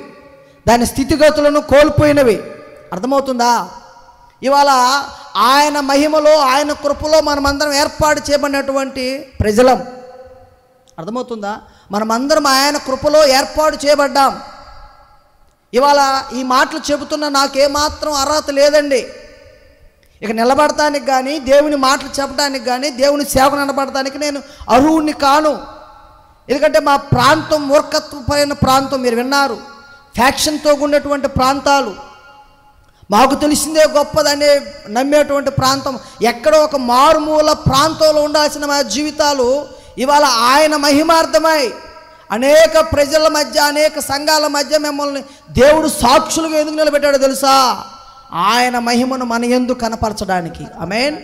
దాని స్థితిగతులను కోల్పోయినవి. అర్థమవుతుందా? ఇవాళ ఆయన మహిమలో ఆయన కృపలో మనమందరం ఏర్పాటు చేయబడినటువంటి ప్రజలం. అర్థమవుతుందా? మనమందరం ఆయన కృపలో ఏర్పాటు చేయబడ్డాం. ఇవాళ ఈ మాటలు చెబుతున్న నాకేమాత్రం అర్హత లేదండి. ఇక నిలబడటానికి కానీ దేవుని మాటలు చెప్పడానికి కానీ దేవుని సేవకు నిలబడటానికి నేను అర్హుణ్ణి కాను. ఎందుకంటే మా ప్రాంతం మూర్ఖత్వపైన ప్రాంతం, మీరు విన్నారు, ఫ్యాక్షన్తో ఉన్నటువంటి ప్రాంతాలు, మాకు తెలిసిందే గొప్పదనే నమ్మేటువంటి ప్రాంతం, ఎక్కడో ఒక మారుమూల ప్రాంతంలో ఉండాల్సిన మా జీవితాలు ఇవాళ ఆయన మహిమార్థమై అనేక ప్రజల మధ్య అనేక సంఘాల మధ్య మిమ్మల్ని దేవుడు సాక్షులుగా ఎందుకు నిలబెట్టాడో తెలుసా? ఆయన మహిమను మన యందు కనపరచడానికి. ఆమేన్.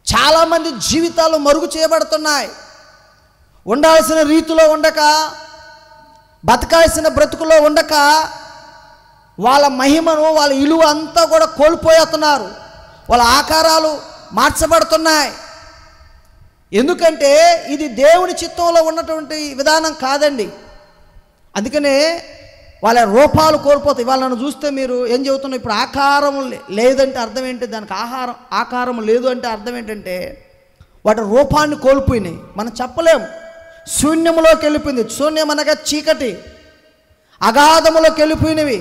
చాలామంది జీవితాలు మరుగు చేయబడుతున్నాయి. ఉండాల్సిన రీతిలో ఉండక, బతకాల్సిన బ్రతుకులో ఉండక వాళ్ళ మహిమను వాళ్ళ విలువ అంతా కూడా కోల్పోతున్నారు. వాళ్ళ ఆకారాలు మార్చబడుతున్నాయి. ఎందుకంటే ఇది దేవుని చిత్తంలో ఉన్నటువంటి విధానం కాదండి. అందుకనే వాళ్ళ రూపాలు కోల్పోతాయి. ఇవాళ నన్ను చూస్తే మీరు ఏం చెబుతున్నావు, ఇప్పుడు ఆకారం లేదంటే అర్థం ఏంటి, దానికి ఆకారం లేదు అంటే అర్థం ఏంటంటే వాటి రూపాన్ని కోల్పోయినాయి. మనం చెప్పలేం. శూన్యములోకి వెళ్ళిపోయింది. శూన్యం అనగా చీకటి, అగాధములోకి వెళ్ళిపోయినవి.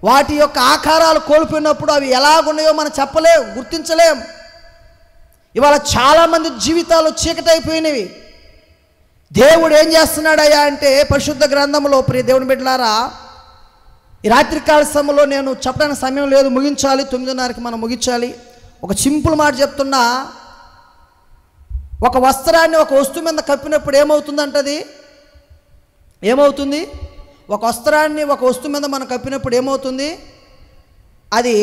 వాటి యొక్క ఆకారాలు కోల్పోయినప్పుడు అవి ఎలాగున్నాయో మనం చెప్పలేం, గుర్తించలేం. ఇవాళ చాలామంది జీవితాలు చీకటి అయిపోయినవి. దేవుడు ఏం చేస్తున్నాడయ్యా అంటే పరిశుద్ధ గ్రంథంలో, ప్రియ దేవుని బిడ్డలారా, ఈ రాత్రికాల సమయంలో నేను చెప్పడానికి సమయం లేదు, ముగించాలి, 9:30కి మనం ముగించాలి. ఒక సింపుల్ మాట చెప్తున్నా. ఒక వస్త్రాన్ని ఒక వస్తువు మీద కప్పినప్పుడు ఏమవుతుందంటది, ఏమవుతుంది? ఒక వస్త్రాన్ని ఒక వస్తువు మీద మనం కప్పినప్పుడు ఏమవుతుంది? అది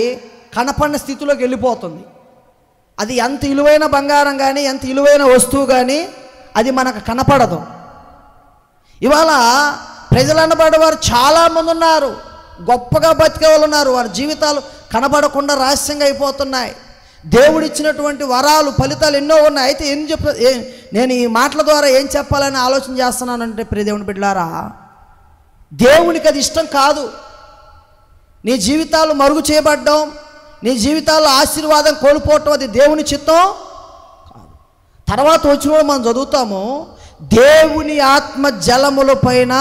కనపడిన స్థితిలోకి వెళ్ళిపోతుంది. అది ఎంత విలువైన బంగారం కానీ, ఎంత విలువైన వస్తువు కానీ అది మనకు కనపడదు. ఇవాళ ప్రజలు అనబడేవారు చాలామంది ఉన్నారు, గొప్పగా బతికే వాళ్ళు ఉన్నారు. వారి జీవితాలు కనబడకుండా రహస్యంగా అయిపోతున్నాయి. దేవుడిచ్చినటువంటి వరాలు, ఫలితాలు ఎన్నో ఉన్నాయి. అయితే నేను ఈ మాటల ద్వారా ఏం చెప్పాలని ఆలోచన చేస్తున్నానంటే, ప్రియ దేవుని బిడ్డలారా, దేవునికి అది ఇష్టం కాదు. నీ జీవితాలు మరుగు చేయబడ్డం, నీ జీవితాల్లో ఆశీర్వాదం కోల్పోవటం అది దేవుని చిత్తం కాదు. తర్వాత వచ్చిన మనం చదువుతాము, దేవుని ఆత్మ జలముల పైన.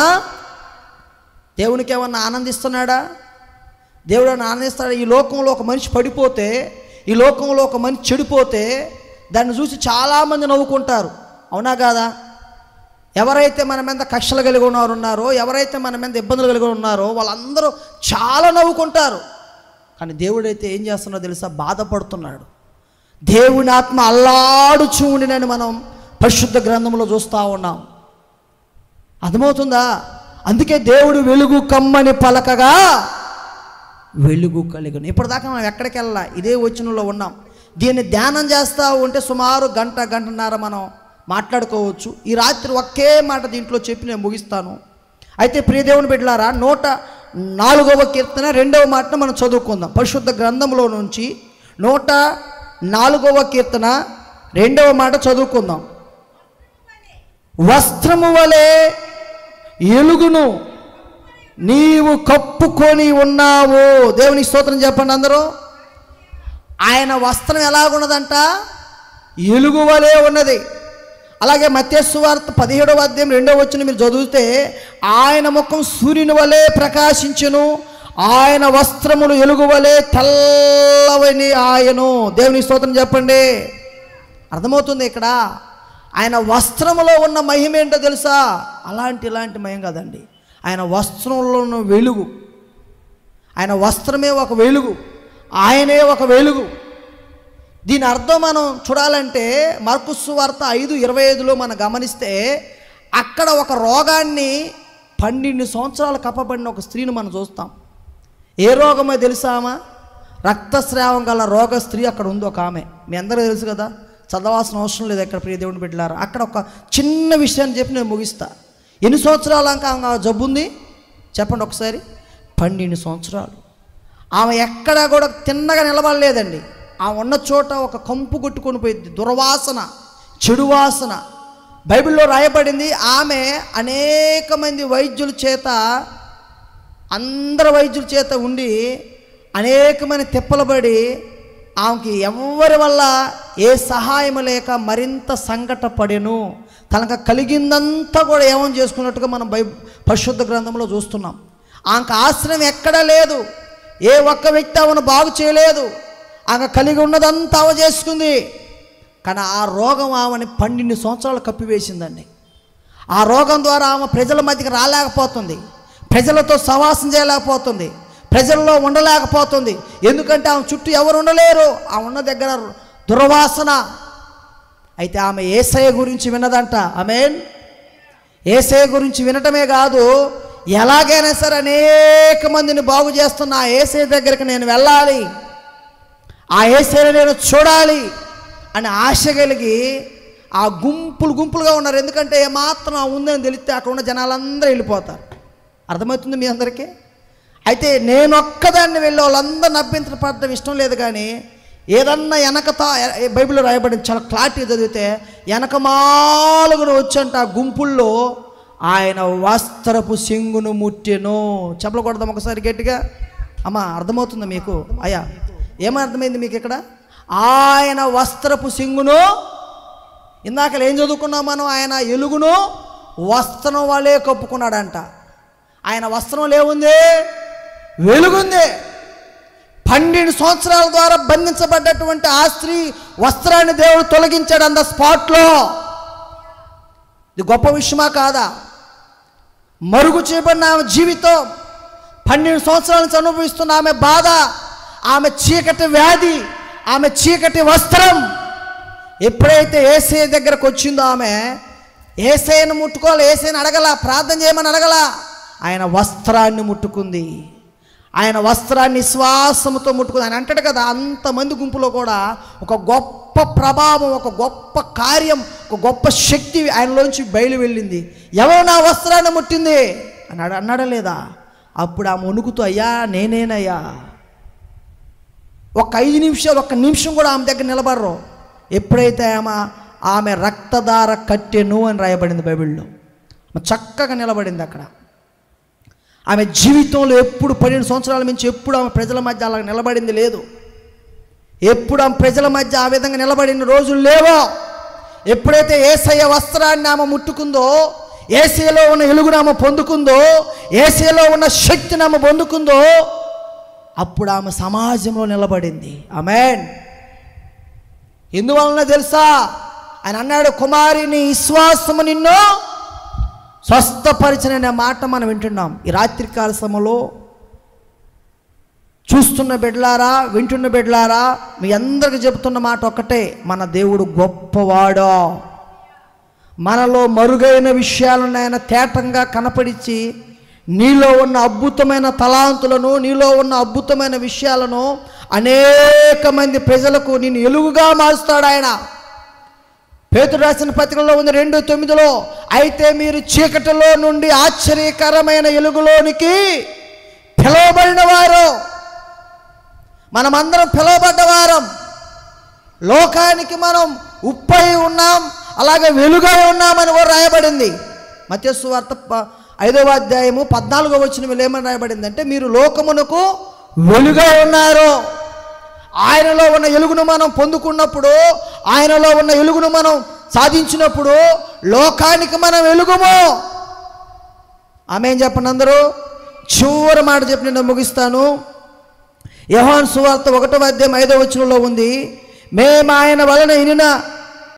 దేవునికి ఏమన్నా ఆనందిస్తున్నాడా? దేవుడు ఏమన్నా ఆనందిస్తాడా? ఈ లోకంలో ఒక మనిషి పడిపోతే, ఈ లోకంలో ఒక మనిషి చెడిపోతే దాన్ని చూసి చాలామంది నవ్వుకుంటారు, అవునా కాదా? ఎవరైతే మన మీద కక్షలు కలిగి ఉన్నారో, ఎవరైతే మన మీద ఇబ్బందులు కలిగి ఉన్నారో వాళ్ళందరూ చాలా నవ్వుకుంటారు. కానీ దేవుడైతే ఏం చేస్తున్నాడో తెలుసా? బాధపడుతున్నాడు. దేవుని ఆత్మ అల్లాడుచూ ఉండినని మనం పరిశుద్ధ గ్రంథంలో చూస్తూ ఉన్నాం. అర్థమవుతుందా? అందుకే దేవుడు వెలుగు కమ్మని పలకగా వెలుగు కలిగను. ఇప్పటిదాకా మనం ఎక్కడికి వెళ్ళా, ఇదే వచనంలో ఉన్నాం. దీన్ని ధ్యానం చేస్తూ ఉంటే సుమారు గంటన్నర మనం మాట్లాడుకోవచ్చు. ఈ రాత్రి ఒకే మాట దీంట్లో చెప్పి నేను ముగిస్తాను. అయితే ప్రియ దేవుని బిడ్డలారా, 104వ కీర్తన 2వ మాటను మనం చదువుకుందాం. పరిశుద్ధ గ్రంథంలో నుంచి 104వ కీర్తన 2వ మాట చదువుకుందాం. వస్త్రము వలె ఎలుగును నీవు కప్పుకొని ఉన్నావు. దేవునికి స్తోత్రం చెప్పండి అందరూ. ఆయన వస్త్రం ఎలాగున్నదంట? ఎలుగు వలె ఉన్నది. అలాగే మత్తయి సువార్త 17వ అధ్యాయం 2వ వచనం మీరు చదివితే, ఆయన ముఖం సూర్యుని వలె ప్రకాశించును, ఆయన వస్త్రములు ఎలుగు వలె తెల్లవని ఆయను. దేవుని స్తోత్రం చెప్పండి. అర్థమవుతుంది ఇక్కడ ఆయన వస్త్రములో ఉన్న మహిమ ఏంటో తెలుసా? ఇలాంటి మహిమ కాదండి. ఆయన వస్త్రంలో ఉన్న వెలుగు, ఆయన వస్త్రమే ఒక వెలుగు, ఆయనే ఒక వెలుగు. దీని అర్థం మనం చూడాలంటే మార్కు సువార్త 5:25లో మనం గమనిస్తే, అక్కడ ఒక రోగాన్ని 12 సంవత్సరాలు కప్పబడిన ఒక స్త్రీని మనం చూస్తాం. ఏ రోగమో తెలుసామా? రక్తస్రావం గల రోగ స్త్రీ అక్కడ ఉంది ఒక ఆమె. మీ అందరూ తెలుసు కదా, చదవాల్సిన అవసరం లేదు ఎక్కడ, ప్రియ దేవుని బిడ్డలారా. అక్కడ ఒక చిన్న విషయాన్ని చెప్పి నేను ముగిస్తా. ఎన్ని సంవత్సరాలు ఆమె జబ్బు ఉంది చెప్పండి ఒకసారి? 12 సంవత్సరాలు. ఆమె ఎక్కడా కూడా తిన్నగా నిలబడలేదండి. ఆ ఉన్న చోట ఒక కంపు కొట్టుకొని పోయింది, దుర్వాసన, చెడు వాసన. బైబిల్లో రాయబడింది, ఆమె అనేక మంది వైద్యుల చేత, అందరు వైద్యుల చేత ఉండి అనేకమైన తిప్పలబడి ఆమెకి ఎవరి వల్ల ఏ సహాయం లేక మరింత సంకట పడెను. తనకు కలిగిందంతా కూడా ఏమని చేసుకున్నట్టుగా మనం పరిశుద్ధ గ్రంథంలో చూస్తున్నాం. ఆమెకు ఆశ్రయం ఎక్కడా లేదు, ఏ ఒక్క వ్యక్తి ఆమెను బాగు చేయలేదు. ఆమె కలిగి ఉన్నదంతా ఆమె చేసుకుంది. కానీ ఆ రోగం ఆమెని 12 సంవత్సరాలు కప్పివేసిందండి. ఆ రోగం ద్వారా ఆమె ప్రజల మధ్యకి రాలేకపోతుంది, ప్రజలతో సహవాసం చేయలేకపోతుంది, ప్రజల్లో ఉండలేకపోతుంది. ఎందుకంటే ఆమె చుట్టూ ఎవరు ఉండలేరు, ఆ ఉన్న దగ్గర దుర్వాసన. అయితే ఆమె యేసయ్య గురించి విన్నదంట. ఆమేన్. యేసయ్య గురించి వినటమే కాదు, ఎలాగైనా సరే అనేక మందిని బాగు చేస్తున్న ఆ యేసయ్య దగ్గరికి నేను వెళ్ళాలి, ఆ యేసయ్యని నేను చూడాలి అని ఆశ కలిగి ఆ గుంపులుగా ఉన్నారు. ఎందుకంటే ఏమాత్రం ఉందని తెలిస్తే అక్కడ ఉన్న జనాలందరూ వెళ్ళిపోతారు. అర్థమవుతుంది మీ అందరికీ? అయితే నేను ఒక్కదాన్ని వెళ్ళి వాళ్ళందరిని అభ్యంతరపడడం ఇష్టం లేదు. కానీ ఏదన్నా బైబిల్లో రాయబడింది చాలా క్లారిటీ చదివితే, వెనకమాలుగా వచ్చంట ఆ గుంపుల్లో ఆయన వస్త్రపు సింగును ముట్టెను. చెప్పలు కొడదాం ఒకసారి గట్టిగా. అమ్మా అర్థమవుతుందా మీకు? అయ్యా ఏమర్థమైంది మీకు ఇక్కడ? ఆయన వస్త్రపు సింగును, ఇందాక ఏం చదువుకున్నాం మనం? ఆయన ఎలుగును వస్త్రం వలె కప్పుకున్నాడంట. ఆయన వస్త్రంలో ఏముంది? వెలుగుంది. 12 సంవత్సరాల ద్వారా బంధించబడ్డటువంటి ఆ స్త్రీ వస్త్రాన్ని దేవుడు తొలగించాడు అంత స్పాట్లో. ఇది గొప్ప విషయమా కాదా? మరుగు చేయబడిన ఆమె జీవితం, 12 సంవత్సరాల నుంచి అనుభవిస్తున్న ఆమె బాధ, ఆమె చీకటి వ్యాధి, ఆమె చీకటి వస్త్రం ఎప్పుడైతే యేసయ్య దగ్గరకు వచ్చిందో ఆమె యేసయ్యను ముట్టుకోవాలి, యేసయ్యను అడగల, ప్రార్థన చేయమని అడగల, ఆయన వస్త్రాన్ని ముట్టుకుంది. ఆయన వస్త్రాన్ని విశ్వాసముతో ముట్టుకుంది. ఆయన అంటాడు కదా, అంతమంది గుంపులో కూడా ఒక గొప్ప ప్రభావం, ఒక గొప్ప కార్యం, ఒక గొప్ప శక్తి ఆయనలోంచి బయలు వెళ్ళింది. ఎవరు నా వస్త్రాన్ని ముట్టింది అన్నాడా లేదా? అప్పుడు ఆమె వణుకుతూ, అయ్యా నేనేనయ్యా. ఒక 5 నిమిషాలు, 1 నిమిషం కూడా ఆమె దగ్గర నిలబడరు. ఎప్పుడైతే ఆమె రక్తధార కట్టెను అని రాయబడింది బైబిల్లో, చక్కగా నిలబడింది అక్కడ. ఆమె జీవితంలో ఎప్పుడు 12 సంవత్సరాల నుంచి ఎప్పుడు ఆమె ప్రజల మధ్య అలా నిలబడింది లేదు. ఎప్పుడు ఆమె ప్రజల మధ్య ఆ విధంగా నిలబడిన రోజులు లేవో. ఎప్పుడైతే యేసయ్య వస్త్రాన్ని ఆమె ముట్టుకుందో, యేసయ్యలో ఉన్న వెలుగును ఆమె పొందుకుందో, యేసయ్యలో ఉన్న శక్తిని ఆమె పొందుకుందో, అప్పుడు ఆమె సమాజంలో నిలబడింది. ఆమేన్. ఎందువలన తెలుసా? ఆయన అన్నాడు, కుమారి నీ విశ్వాసము నిన్ను స్వస్థపరిచిన అనే మాట మనం వింటున్నాం. ఈ రాత్రికాల సమయంలో చూస్తున్న బిడ్డలారా, వింటున్న బిడ్డలారా, మీ అందరికి చెబుతున్న మాట ఒక్కటే, మన దేవుడు గొప్పవాడు. మనలో మరుగైన విషయాలను ఆయన తేటంగా కనపడిచి నీలో ఉన్న అద్భుతమైన తలాంతులను, నీలో ఉన్న అద్భుతమైన విషయాలను అనేక మంది ప్రజలకు నేను ఎలుగుగా మారుస్తాడు ఆయన. పేతురు రాసిన పత్రికలో ఉంది 2:9, అయితే మీరు చీకటిలో నుండి ఆశ్చర్యకరమైన ఎలుగులోనికి పిలువబడిన వారు. మనమందరం పిలువబడ్డవారం. లోకానికి మనం ఉప్పై ఉన్నాం, అలాగే వెలుగై ఉన్నామని కూడా రాయబడింది. మత్తయి సువార్త 5వ అధ్యాయము 14వ వచనంలో ఏమని రాయబడింది అంటే, మీరు లోకమునకు వెలుగై ఉన్నారు. ఆయనలో ఉన్న వెలుగును మనం పొందుకున్నప్పుడు, ఆయనలో ఉన్న వెలుగును మనం సాధించినప్పుడు లోకానికి మనం వెలుగుము. ఆమేన్ చెప్పండి అందరూ. చివరి మాట చెప్పి నేను ముగిస్తాను. యోహాను సువార్త 1వ అధ్యాయం 5వ వచనంలో ఉంది, మేము ఆయన వలన వినిన